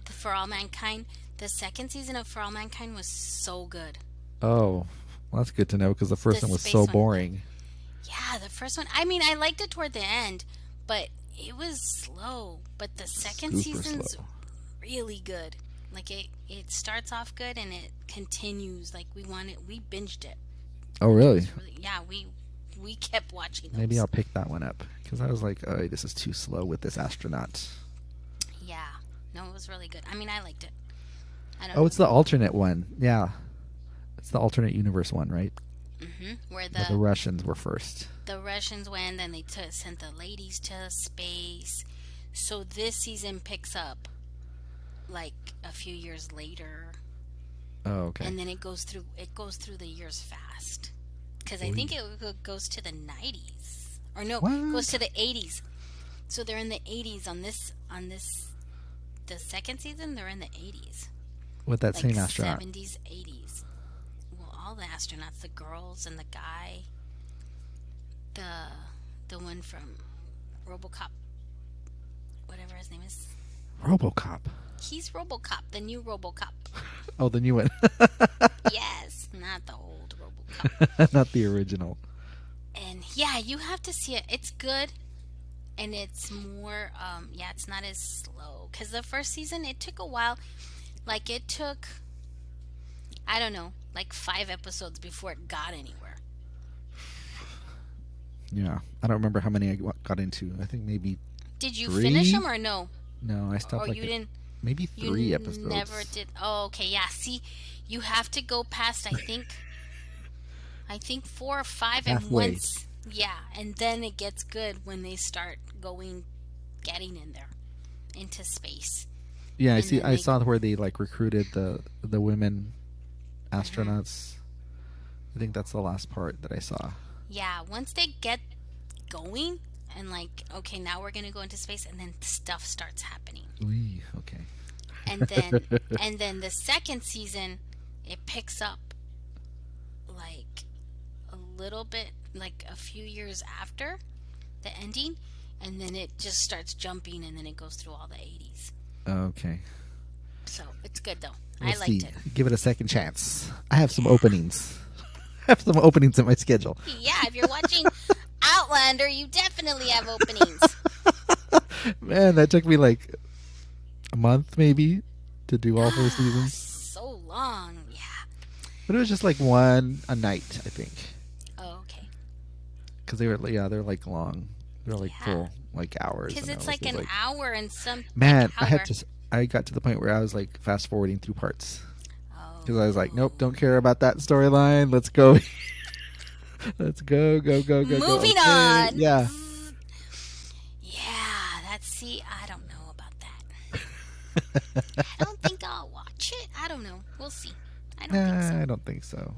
For All Mankind. The second season of For All Mankind was so good. Oh, well, that's good to know because the first The one was space so one. boring. Yeah, the first one. I mean, I liked it toward the end, but it was slow. But the second Super season's slow. really good. Like it starts off good and it continues. Like we binged it. Oh, really? It's really, yeah, we kept watching those. Maybe I'll pick that one up because I was like, oh, this is too slow with this astronaut. Yeah, no, it was really good. I mean, I liked it. I don't Oh, know. it's the alternate one. Yeah. It's the alternate universe one, right? Where Where the Russians were first. the Russians went, then they sent the ladies to space. So this season picks up like a few years later, Oh, okay. and then it goes through the years fast. Because I think it goes to the 90s, or no, What? it goes to the 80s. So they're in the 80s on this the second season. They're in the 80s, With that like same astronaut. 70s, 80s. Well, all the astronauts, the girls and the guy, the one from RoboCop, whatever his name is. RoboCop. He's RoboCop, the new RoboCop. Oh, the new one. Yes, not the old RoboCop. Not the original. And yeah, you have to see it. It's good, and it's more. It's not as slow because the first season it took a while. Like it took, I don't know, like 5 episodes before it got anywhere. Yeah. I don't remember how many I got into. I think maybe Did you 3? finish them or no? No, I stopped Or like you didn't? maybe You 3 episodes. never did. Oh, okay. Yeah. See, you have to go past. I think 4 or 5, and Halfway. once, yeah, and then it gets good when they start getting in there. into space. Yeah, And then I they saw where they like recruited the women Mm-hmm. astronauts. I think that's the last part that I saw. Yeah, once they get going and like, okay, now we're gonna go into space, and then stuff starts happening. Ooh, okay. And then and then the second season, it picks up like a little bit, like a few years after the ending, and then it just starts jumping, and then it goes through all the 80s. Okay. So it's good though. We'll I liked see. it. Give it a second chance. I have some openings. I have some openings in my schedule. Yeah, if you're watching Outlander, you definitely have openings. Man, that took me like a month maybe to do all 4 seasons. So long. Yeah. But it was just like one a night, I think. Oh, okay. Because they're like long. They're like Yeah. full like hours. Because and it's I was like just an hour and some. Man, like, I got to the point where I was like fast forwarding through parts. Because I was like, nope, Oh. don't care about that storyline. Let's go. Let's go. Moving Okay. on. Yeah. Yeah, I don't know about that. I don't think I'll watch it. I don't know. We'll see. I don't think so. I don't think so.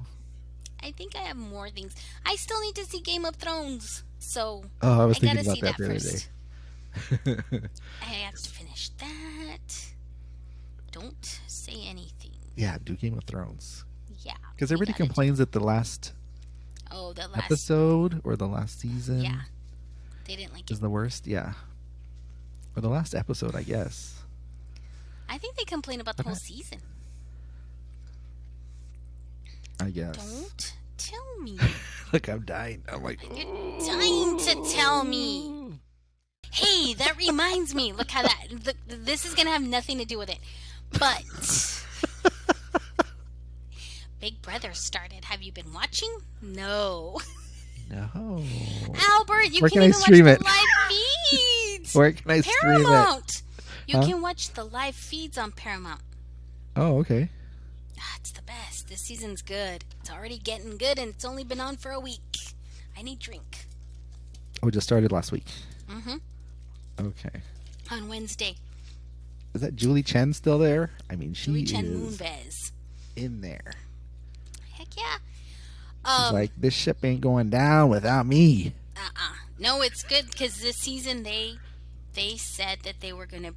I think I have more things. I still need to see Game of Thrones. So Oh, I was I thinking gotta about see that that the other first. day. I have to finish that. Don't say anything. Yeah, do Game of Thrones. Yeah. Because we everybody gotta do- complains that the last Oh, the last. episode or the last season Yeah. They didn't like is it. the worst. Yeah. Or the last episode, I guess. I think they complain about the whole season. I guess. Don't tell me. Look, I'm dying. I'm like, You're dying to tell me. Hey, that reminds me. Look how this is going to have nothing to do with it. But Big Brother started. Have you been watching? No. no. Albert, you Where can can I even stream watch it? the live feeds. Where can I stream it? Paramount. You Huh? can watch the live feeds on Paramount. Oh, okay. It's the best. This season's good. It's already getting good, and it's only been on for a week. I need drink. Oh, it just started last week. Mm-hmm. Okay. On Wednesday. Is that Julie Chen still there? I mean, she Julie Chen is Moonves. in there. Heck yeah. She's like, this ship ain't going down without me. No, it's good because this season they said that they were gonna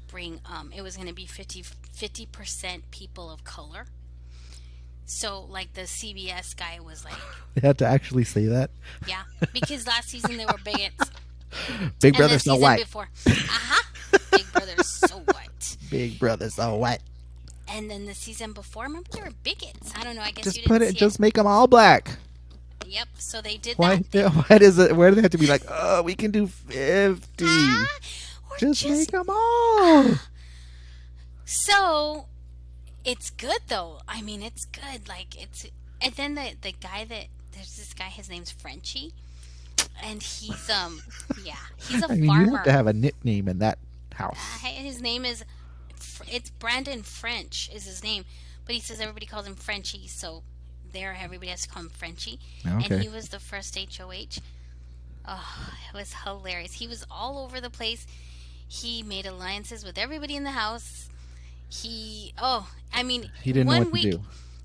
bring it was gonna be 50% people of color. So like the CBS guy was like, They had to actually say that. yeah, because last season they were bigots. Big And Brother the so season white. before, Big Brother so white. Big Brother so white. And then the season before, remember they were bigots. I don't know. I guess Just you didn't put it. see Just make them all black. Yep. So they did Why? that. Why does it? Why do they have to be like? Oh, we can do 50. Or Just make them all. So it's good though. I mean, it's good. Like it's. And then the guy that there's this guy. His name's Frenchie, and he's yeah, he's a I mean, farmer. you have to have a nickname in that house. His name is. It's Brandon French is his name, but he says everybody calls him Frenchie. So there, everybody has to call him Frenchie. Okay. And he was the first HOH. Oh, it was hilarious. He was all over the place. He made alliances with everybody in the house. He He didn't know one what to week. do.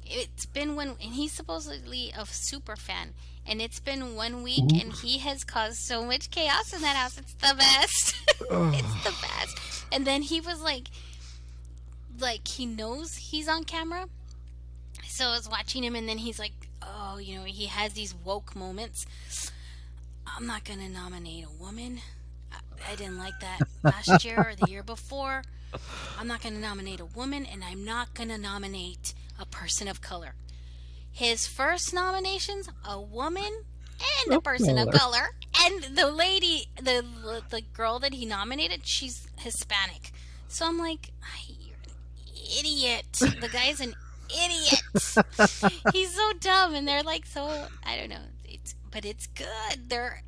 It's been one, and he's supposedly a super fan. And it's been 1 week, Ooh. and he has caused so much chaos in that house. It's the best. It's the best. And then he was like he knows he's on camera. So I was watching him, and then he's like, oh, he has these woke moments. I'm not going to nominate a woman. I didn't like that last year or the year before. I'm not going to nominate a woman, and I'm not going to nominate a person of color. His first nominations, a woman and a person of color. And the lady, the girl that he nominated, she's Hispanic. So I'm like, you're an idiot. The guy's an idiot. He's so dumb, and they're like so, I don't know. But it's good.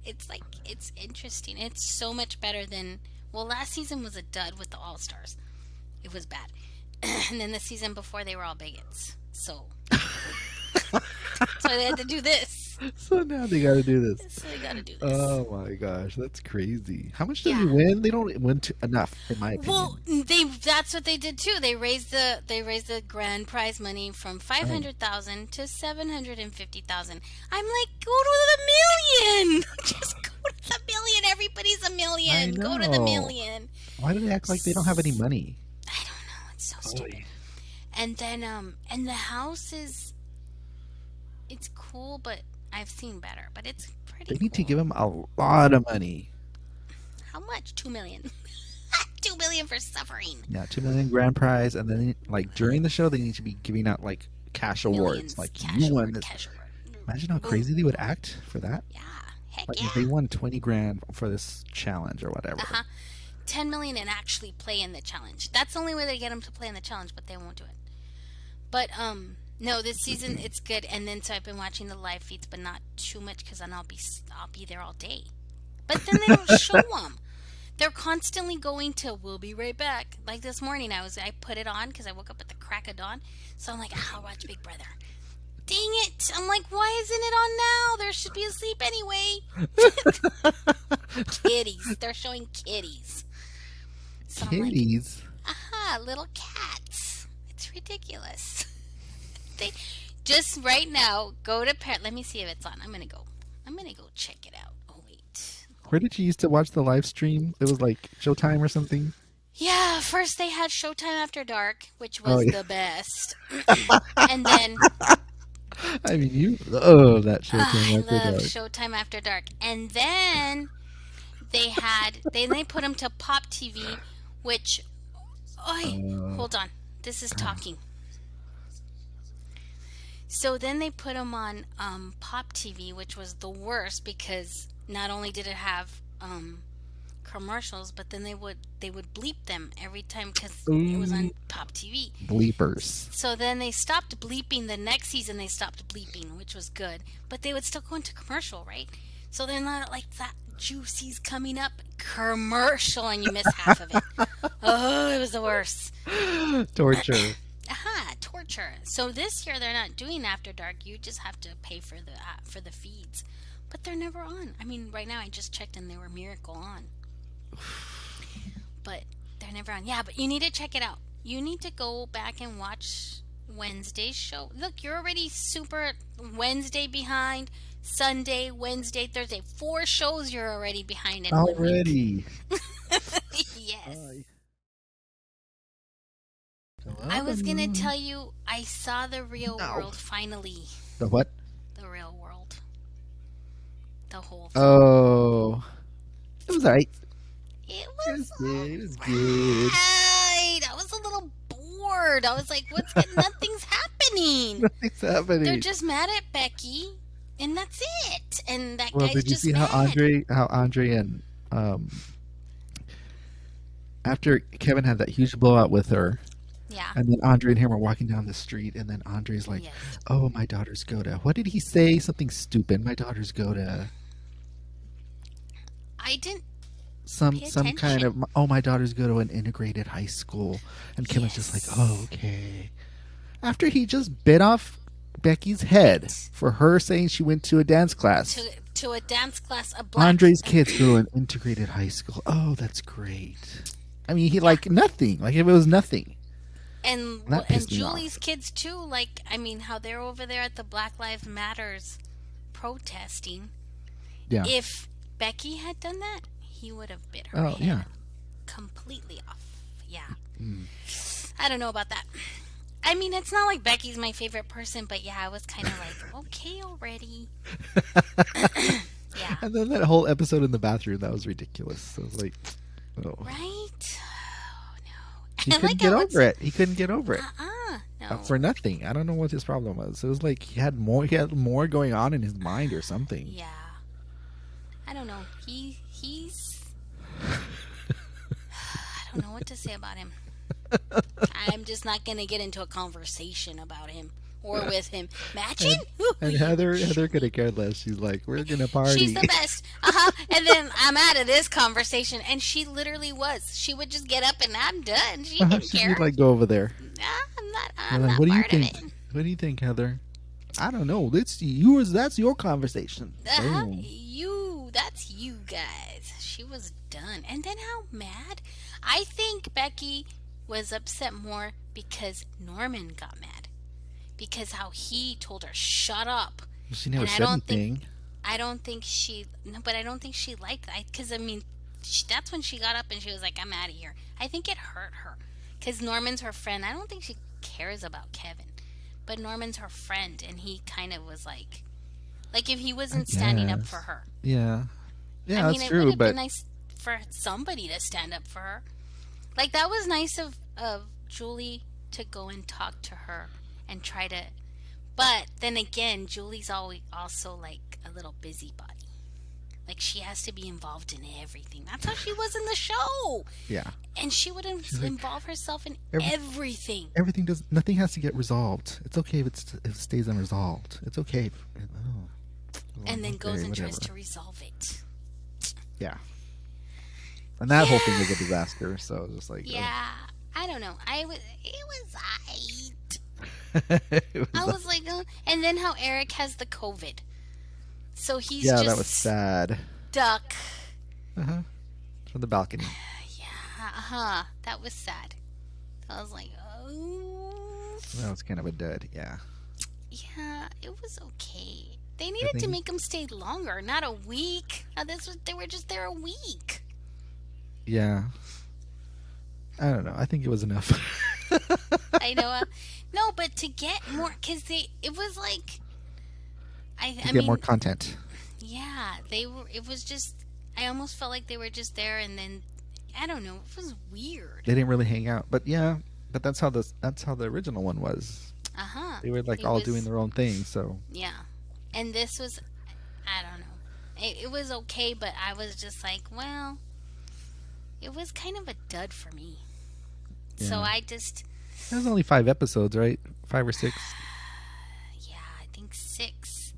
It's interesting. It's so much better than, last season was a dud with the All-Stars. It was bad. And then the season before, they were all bigots. So they had to do this. So now they got to do this. So they got to do this. Oh my gosh, that's crazy. How much did Yeah. they win? They don't win enough, in my opinion. Well, that's what they did too. They raised the grand prize money from 500,000 to 750,000. I'm like, go to the million. Just go to the million. Everybody's a million. Go to the million. Why do they act like they don't have any money? I don't know. It's so stupid. And then and the house it's cool, but I've seen better. But it's pretty. They need to give them a lot of money. How much? 2 million. 2 million for suffering. Yeah, 2 million grand prize, and then like during the show they need to be giving out like cash awards. Like you won this. Imagine how crazy they would act for that. Yeah, heck like yeah. if they won 20 grand for this challenge or whatever. 10 million and actually play in the challenge. That's the only way they get them to play in the challenge, but they won't do it. But no, this season it's good. And then so I've been watching the live feeds, but not too much because then I'll be there all day. But then they don't show them. They're constantly going to, we'll be right back. Like this morning, I put it on because I woke up at the crack of dawn. So I'm like, I'll watch Big Brother. Dang it. I'm like, why isn't it on now? There should be asleep anyway. Kitties. They're showing kitties. So Kitties? Like, little cats. It's ridiculous. They just right now go to let me see if it's on. I'm gonna go check it out. Oh wait. Where did you used to watch the live stream? It was like Showtime or something? Yeah, first they had Showtime After Dark, which was the best. And then I mean, you love that Showtime After I love Dark. Showtime After Dark. And then they put them to Pop TV, which hold on. This is talking. So then they put them on Pop TV, which was the worst because not only did it have commercials, but then they would bleep them every time because it was on Pop TV. Bleepers. So then they stopped bleeping. The next season they stopped bleeping, which was good, but they would still go into commercial, right? So they're not like that. Juicy's coming up commercial, and you miss half of it. Oh, it was the worst. Torture. Torture. So this year they're not doing After Dark. You just have to pay for the feeds, but they're never on. I mean, right now I just checked and they were Miracle on, but they're never on. Yeah, but you need to check it out. You need to go back and watch Wednesday's show. Look, you're already super Wednesday behind. Sunday, Wednesday, Thursday. 4 shows you're already behind in already. 1 week. Yes. I was going to tell you, I saw the real world finally. The what? The real world. The whole thing. Oh. It was alright. It was good. It was good. I was a little bored. I was like, nothing's happening. Nothing's happening. They're just mad at Becky, and that's it. And that well, guy's did you just see mad. how Andre and after Kevin had that huge blowout with her, yeah, and then Andre and him were walking down the street, and then Andre's like, "Oh, my daughters go to," what did he say? Something stupid. My daughters go to. I didn't. Some kind of, oh, my daughters go to an integrated high school, and Kevin's just like, oh, okay. After he just bit off Becky's head for her saying she went to a dance class. To a dance class, a black. Andre's kids go to an integrated high school. Oh, that's great. I mean, he like nothing. Like if it was nothing. And Julie's kids too. Like, I mean, how they're over there at the Black Lives Matters protesting. Yeah. If Becky had done that, he would have bit her head completely off. Yeah. I don't know about that. I mean, it's not like Becky's my favorite person, but yeah, I was kind of like, okay already. Yeah. And then that whole episode in the bathroom, that was ridiculous. So it was like, oh. Right? Oh, no. He couldn't get over it. He couldn't get over it. No. For nothing. I don't know what his problem was. It was like he had more going on in his mind or something. Yeah. I don't know. He's I don't know what to say about him. I'm just not going to get into a conversation about him or with him. Imagine. And Heather could have cared less. She's like, we're going to party. She's the best. And then I'm out of this conversation. And she literally was. She would just get up and I'm done. She didn't care. She'd like go over there. I'm not what do you part think? of it. What do you think, Heather? I don't know. That's yours. That's your conversation. Boom. That's you guys. She was done. And then how mad? I think Becky was upset more because Norman got mad. Because how he told her, shut up. She never And said anything. I don't think she, no, but I don't think she liked that. Because, I mean, that's when she got up and she was like, I'm out of here. I think it hurt her. Because Norman's her friend. I don't think she cares about Kevin. But Norman's her friend. And he kind of was like if he wasn't standing up for her. Yeah. Yeah, I mean, that's it would true. have But been nice for somebody to stand up for her. Like, that was nice of Julie to go and talk to her and try to. But then again, Julie's always also like a little busybody. Like, she has to be involved in everything. That's how she was in the show. yeah, And she would involve herself in everything. everything does. Nothing has to get resolved. It's okay if it stays unresolved. It's okay. And then goes and tries whatever. to resolve it. Yeah. And that whole thing was a disaster. So it was just like, Yeah. I don't know. It was I was like, oh. And then how Eric has the COVID. So he's just that was sad. stuck. From the balcony. Yeah, that was sad. I was like, oh. That was kind of a dud. Yeah. Yeah, it was okay. They needed to make him stay longer, not a week. They were just there a week. Yeah. I don't know. I think it was enough. I know. No, but to get more, because it was like, I get mean, more content. Yeah, they were. It was just. I almost felt like they were just there, and then I don't know. It was weird. They didn't really hang out, but yeah, but that's how the original one was. They were like all doing their own thing. So yeah, and this was, I don't know. It was okay, but I was just like, well, it was kind of a dud for me. Yeah. So I just. It was only 5 episodes, right? 5 or 6. Yeah, I think 6.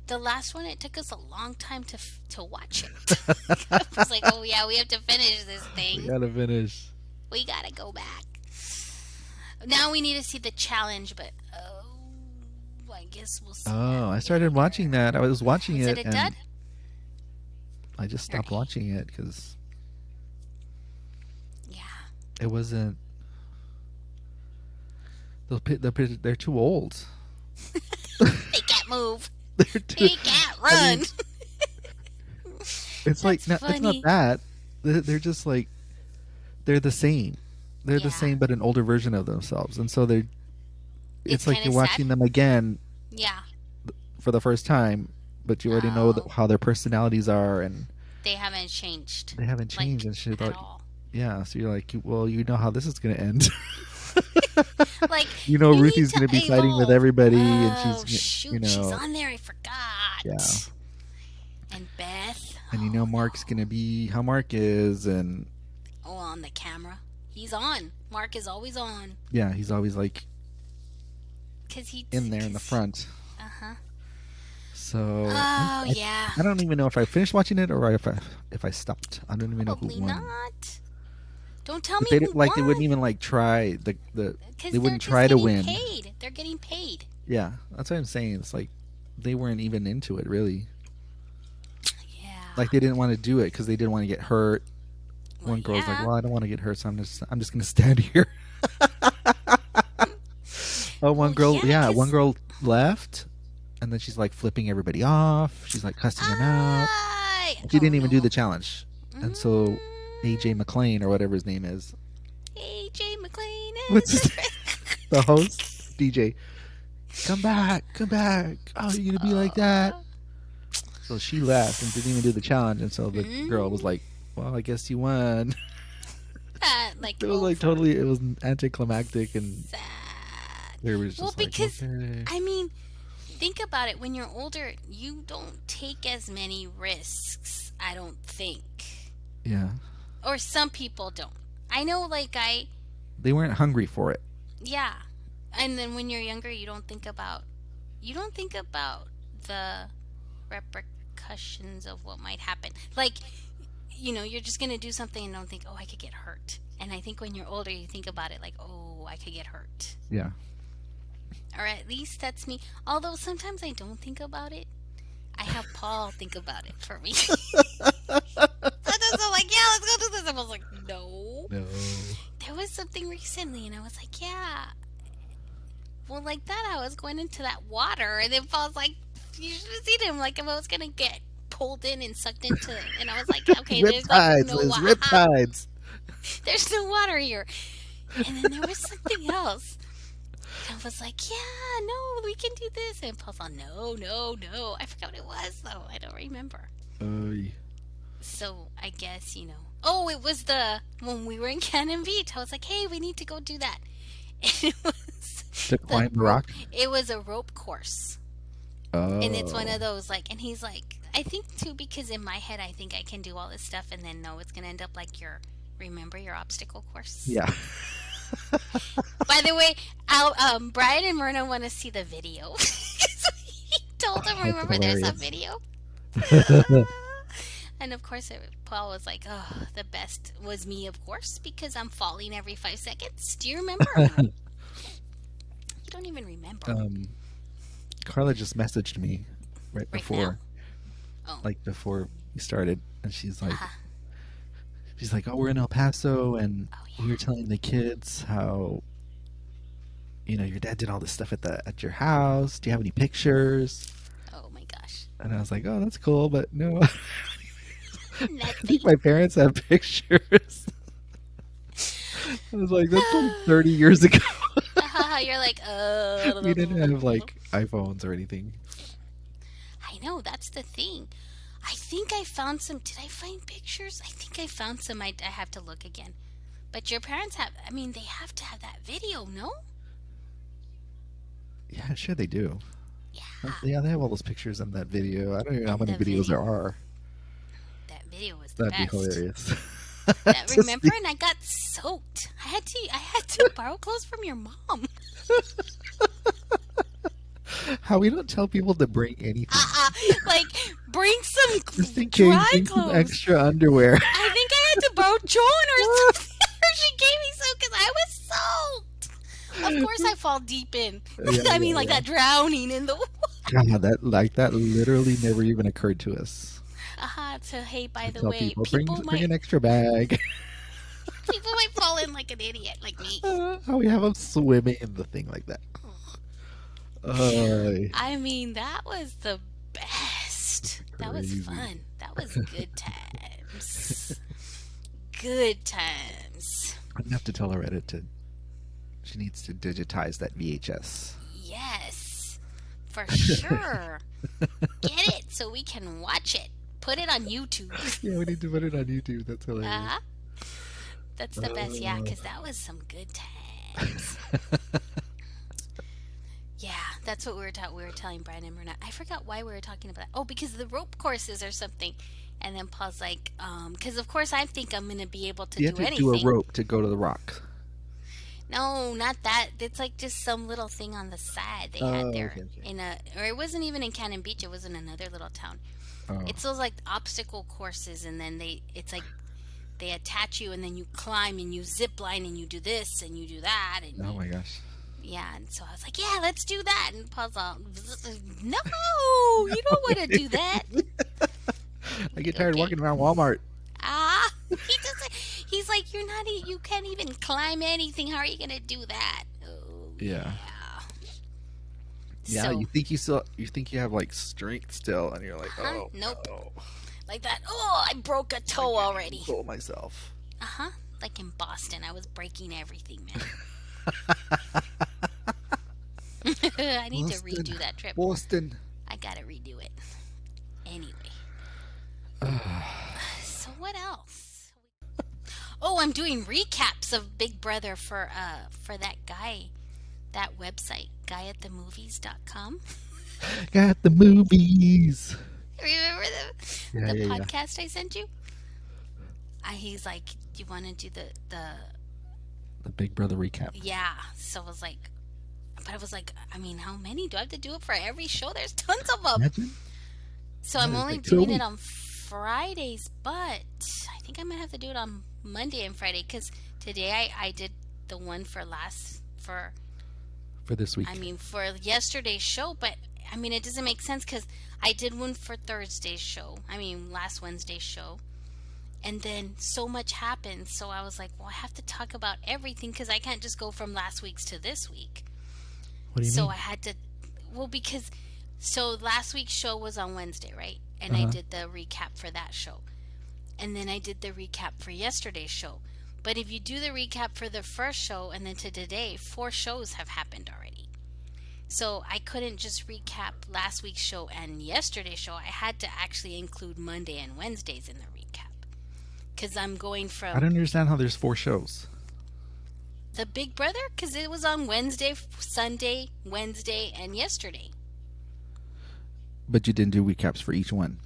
The last one, it took us a long time to watch it. I was like, oh yeah, we have to finish this thing. We gotta finish. We gotta go back. Now we need to see the challenge, but I guess we'll see. Oh, I started watching that. I was watching it. Is it a dud? I just stopped watching it because. Yeah. It wasn't. They're too old. They can't move. They can't run. I mean, it's like it's not that. They're just like they're the same. They're the same, but an older version of themselves, and so they're. It's like you're watching them again. Yeah. For the first time, but you already know how their personalities are, and they haven't changed. They haven't changed, and shit. At all. Yeah, so you're like, well, you know how this is gonna end. Like, Ruthie's gonna be fighting with everybody, and she's she's on there. I forgot. Yeah. And Beth. And Mark's gonna be how Mark is, and on the camera, he's on. Mark is always on. Yeah, he's always like, in there in the front. So. Yeah. I don't even know if I finished watching it or if I stopped. I don't even know who won. Probably not. Don't tell me they who won. They wouldn't even try they wouldn't try to win. They're getting paid. Yeah, that's what I'm saying. It's like they weren't even into it really. Yeah. Like they didn't want to do it because they didn't want to get hurt. One girl's like, "Well, I don't want to get hurt, so I'm just gonna stand here." One girl left, and then she's like flipping everybody off. She's like cussing them out. She didn't even do the challenge, and so AJ McLean or whatever his name is. AJ McLean. The host, DJ. Come back. Oh, you're gonna be like that. So she left and didn't even do the challenge, and so the girl was like, "Well, I guess you won." It was like totally. It was anticlimactic and sad. There was just because okay. I mean, think about it. When you're older, you don't take as many risks. I don't think. Yeah. Or some people don't. I know, They weren't hungry for it. Yeah, and then when you're younger, you don't think about the repercussions of what might happen. You're just gonna do something and don't think, oh, I could get hurt. And I think when you're older, you think about it like, oh, I could get hurt. Yeah. Or at least that's me. Although sometimes I don't think about it. I have Paul think about it for me. Sometimes I'm like, yeah, let's go do this. I was like, no. No. There was something recently, and I was like, yeah. Well, like that, I was going into that water, and then Paul's like, you should have seen him. Like, if I was going to get pulled in and sucked into it. And I was like, okay, there's like Riptides, no Liz, water. riptides. There's no water here. And then there was something else. I was like, yeah, no, we can do this. And Paul's like, no, no, no. I forgot what it was, though. I don't remember. So I guess, Oh, it was when we were in Cannon Beach. I was like, hey, we need to go do that. And it was To climb the rock? It was a rope course. Oh. And it's one of those, like, and he's like, I think, too, because in my head, I think I can do all this stuff. And then, no, it's going to end up like remember your obstacle course? Yeah. By the way, Brian and Myrna want to see the video. He told them, remember, there's a video. And of course, Paul was like, oh, the best was me, of course, because I'm falling every 5 seconds. Do you remember? You don't even remember. Carla just messaged me right before. Oh. Like before we started. And she's like, oh, we're in El Paso, and we were telling the kids how, your dad did all this stuff at your house. Do you have any pictures? Oh my gosh. And I was like, oh, that's cool, but no. I Nothing. think my parents have pictures. I was like, that's like 30 years ago. You're like, We didn't have like iPhones or anything. I know, that's the thing. I think I found some. Did I find pictures? I think I found some. I have to look again. But your parents have, they have to have that video, no? Yeah, sure they do. Yeah. Yeah, they have all those pictures in that video. I don't even know how many videos there are. That video was the That'd best. be hilarious. Remember? And I got soaked. I had to borrow clothes from your mom. How we don't tell people to bring anything. Like, bring some Just in case, dry bring clothes. some extra underwear. I think I had to borrow John or something. She gave me some because I was soaked. Of course, I fall deep in. Yeah, that drowning in the water. God, that literally never even occurred to us. So, hey, by the Tell way, people, bring an extra bag. people might fall in like an idiot, like me. How we have them swimming in the thing like that. That was the best. That was fun. That was good times. Good times. I'm gonna have to tell Loretta she needs to digitize that VHS. Yes, for sure. Get it so we can watch it. Put it on YouTube. Yeah, we need to put it on YouTube. That's hilarious. That's the best. Yeah, because that was some good times. Yeah, that's what we were telling Brian and Myrna. I forgot why we were talking about that. Oh, because the rope courses or something. And then Paul's like, because of course I think I'm going to be able to do anything. You have to do a rope to go to the rock. No, not that. It's like just some little thing on the side they had there. Okay. Or it wasn't even in Cannon Beach. It was in another little town. Oh. It's those like obstacle courses, and then it's like they attach you, and then you climb, and you zip line, and you do this, and you do that. And oh my gosh. Yeah, and so I was like, yeah, let's do that. And Paul's all, no, you don't want to do that. I get tired walking around Walmart. He's like, you can't even climb anything. How are you going to do that? Oh, yeah. Yeah, so, you think you have like strength still, and you're like, oh, nope. No. Like that. Oh, I broke a toe already. Control myself. Like in Boston, I was breaking everything, man. I need to redo that trip. Boston. I gotta redo it. Anyway. So what else? Oh, I'm doing recaps of Big Brother for that guy, that website, guyatthemovies.com. Guy at the movies. Remember the podcast I sent you? He's like, do you want to do the Big Brother recap? Yeah. So I was like, how many do I have to do it for every show? There's tons of them. Imagine. So I'm only doing it on Fridays, but I think I might have to do it on Monday and Friday, because today I did the one for for this week. I mean, for yesterday's show, but I mean, it doesn't make sense because I did one for Thursday's show. I mean, last Wednesday's show. And then so much happened. So I was like, well, I have to talk about everything because I can't just go from last week's to this week. What do you so mean? I had to, because, so last week's show was on Wednesday, right? And I did the recap for that show. And then I did the recap for yesterday's show. But if you do the recap for the first show and then to today, 4 shows have happened already. So I couldn't just recap last week's show and yesterday's show. I had to actually include Monday and Wednesdays in the recap. Because I'm going from... I don't understand how there's 4 shows. The Big Brother? Because it was on Wednesday, Sunday, Wednesday, and yesterday. But you didn't do recaps for each one.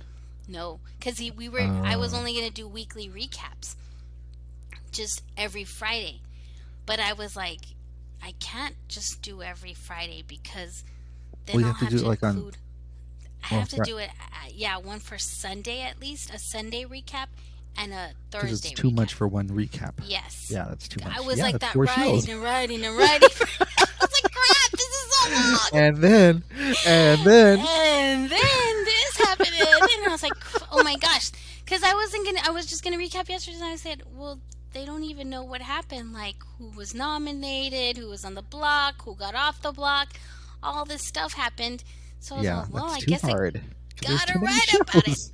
No, because I was only going to do weekly recaps. Just every Friday. But I was like, I can't just do every Friday because then I'll have to include... I have to do it, one for Sunday at least, a Sunday recap. And a Thursday because it's too recap. much for one recap. Yes. Yeah, that's too much. I was yeah, like that, 4 writing shows. and writing and writing. I was like, crap, this is so long. And then this happened. And I was like, oh my gosh. Because I was just going to recap yesterday. And I said, well, they don't even know what happened. Like, who was nominated, who was on the block, who got off the block. All this stuff happened. So I was like, well, I guess hard. I got to write about it.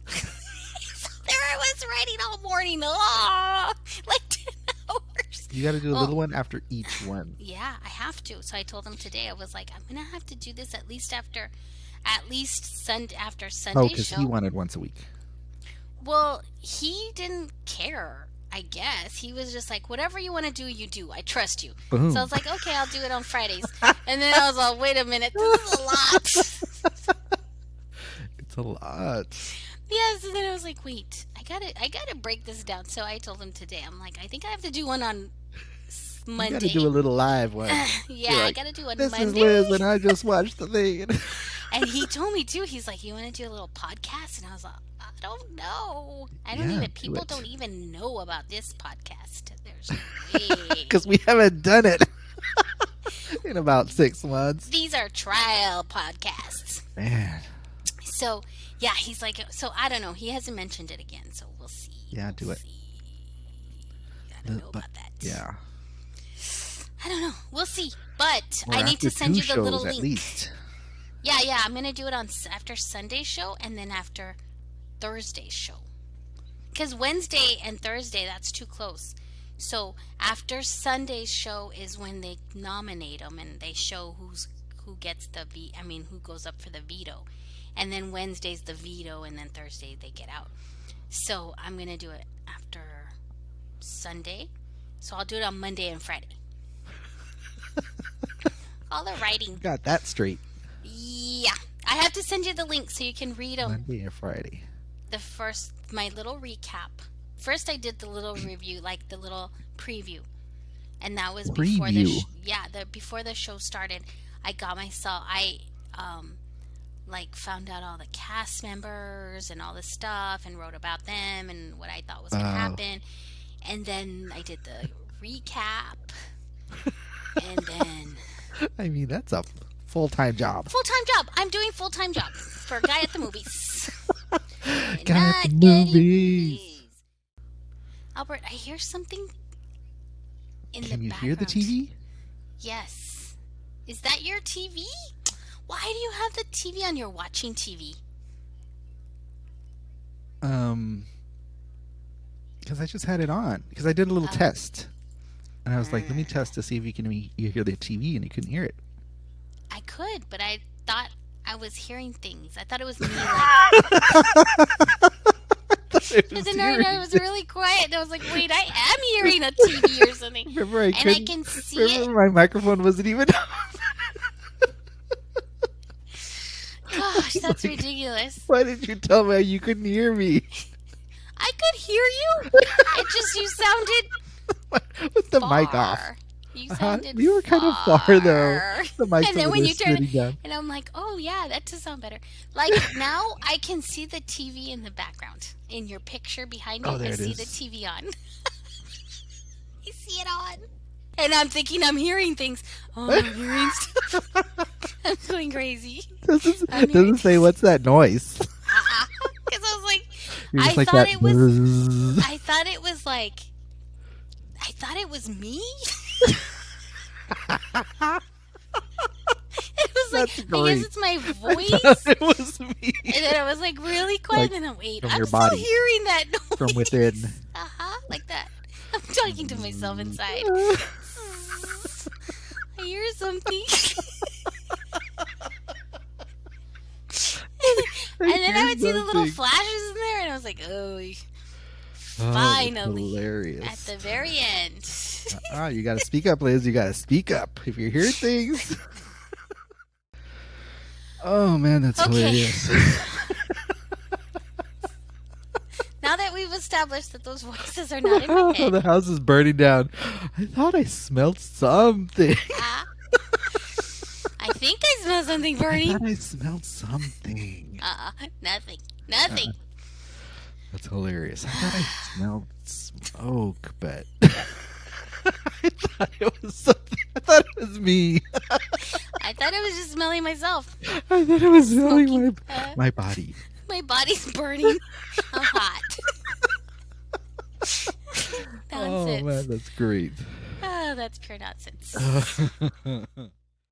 There I was writing all morning, like 10 hours. You got to do a little one after each one. Yeah, I have to. So I told him today, I was like, I'm going to have to do this at least after Sunday show. Oh, because he wanted once a week. Well, he didn't care, I guess. He was just like, whatever you want to do, you do. I trust you. Boom. So I was like, okay, I'll do it on Fridays. And then I was like, wait a minute, this is a lot. It's a lot. Yes, and then I was like, wait, I gotta break this down. So I told him today, I'm like, I think I have to do one on Monday. You gotta do a little live one. Yeah, like, I gotta do one this Monday. This is Liz, and I just watched the thing. And he told me too, he's like, you want to do a little podcast? And I was like, I don't know. People don't even know about this podcast. There's no way. Because we haven't done it in about 6 months. These are trial podcasts. Man. So... yeah, he's like, so I don't know. He hasn't mentioned it again, so we'll see. Yeah, do it. I don't know about that. Yeah. I don't know. We'll see. But or I need to send you the little at link. Least. Yeah. I'm going to do it after Sunday's show and then after Thursday's show. Because Wednesday and Thursday, that's too close. So after Sunday's show is when they nominate them and they show who gets who goes up for the veto. And then Wednesday's the veto, and then Thursday they get out. So I'm going to do it after Sunday. So I'll do it on Monday and Friday. All the writing. Got that straight. Yeah. I have to send you the link so you can read them. Monday and Friday. My little recap. First I did the little review, like the little preview. And that was before before the show started. I got myself, found out all the cast members and all this stuff and wrote about them and what I thought was going to happen. And then I did the recap. And then... I mean, that's a full-time job. Full-time job. I'm doing full-time job for a guy at the movies. Guy at the movies. Albert, I hear something in the background. Can you hear the TV? Yes. Is that your TV? Why do you have the TV on? You're watching TV. Because I just had it on. Because I did a little test. And I was like, let me test to see if you hear the TV, and you couldn't hear it. I could, but I thought I was hearing things. I thought it was me. It was really quiet. And I was like, wait, I am hearing a TV or something. I can see it. My microphone wasn't even on. Gosh, that's ridiculous. Why did you tell me you couldn't hear me? I could hear you. It just, you sounded with the far. mic off. You sounded You were kind of far, though. The mic and then when you turn it, down. and I'm like, oh, yeah, that does sound better. Like, now I can see the TV in the background. In your picture behind you, I see the TV on. You see it on. And I'm thinking I'm hearing things. Oh, I'm hearing stuff. I'm going crazy. Doesn't say what's that noise. Because I was like, You're just I like thought that. it was. I thought it was like. I thought it was me. It was like, That's I great. guess it's my voice. It was me. And then I was like really quiet, Like, and then wait, from I'm your still body. hearing that noise From within. like that. I'm talking to myself inside. I hear something. And then I would see the little flashes in there, and I was like, oh, finally. Hilarious. At the very end. You got to speak up, Liz. You got to speak up if you hear things. Oh, man, that's hilarious. Now that we've established that those voices are not in my head. The house is burning down. I thought I smelled something. I think I smell something burning. I thought I smelled something. Nothing. That's hilarious. I thought I smelled smoke, but I thought it was something. I thought it was me. I thought I was just smelling myself. I thought it was smelling my body. My body's burning. I'm hot. Nonsense. Oh man, that's great. Oh, that's pure nonsense.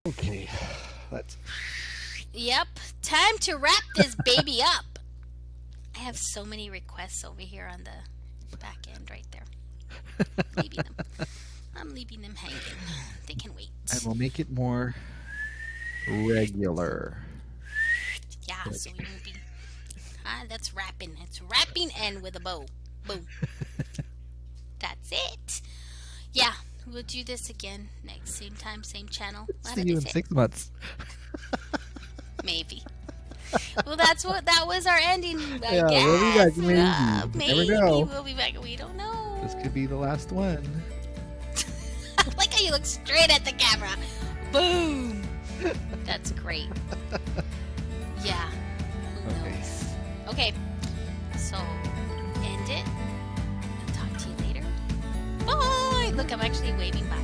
Okay, let's. Yep, time to wrap this baby up. I have so many requests over here on the back end right there. I'm leaving them hanging. They can wait. I will make it more regular. Yeah, so we won't be. That's wrapping. It's wrapping and with a bow. Boom. That's it. Yeah, we'll do this again next. Same time, same channel. See you in 6 months. Maybe. Well, that was our ending. I Yeah, guess. we'll be back. Maybe Never know. we'll be back. We don't know. This could be the last one. I like how you look straight at the camera. Boom. That's great. Yeah. Who knows? Okay. So, end it. I'll talk to you later. Bye. Look, I'm actually waving bye.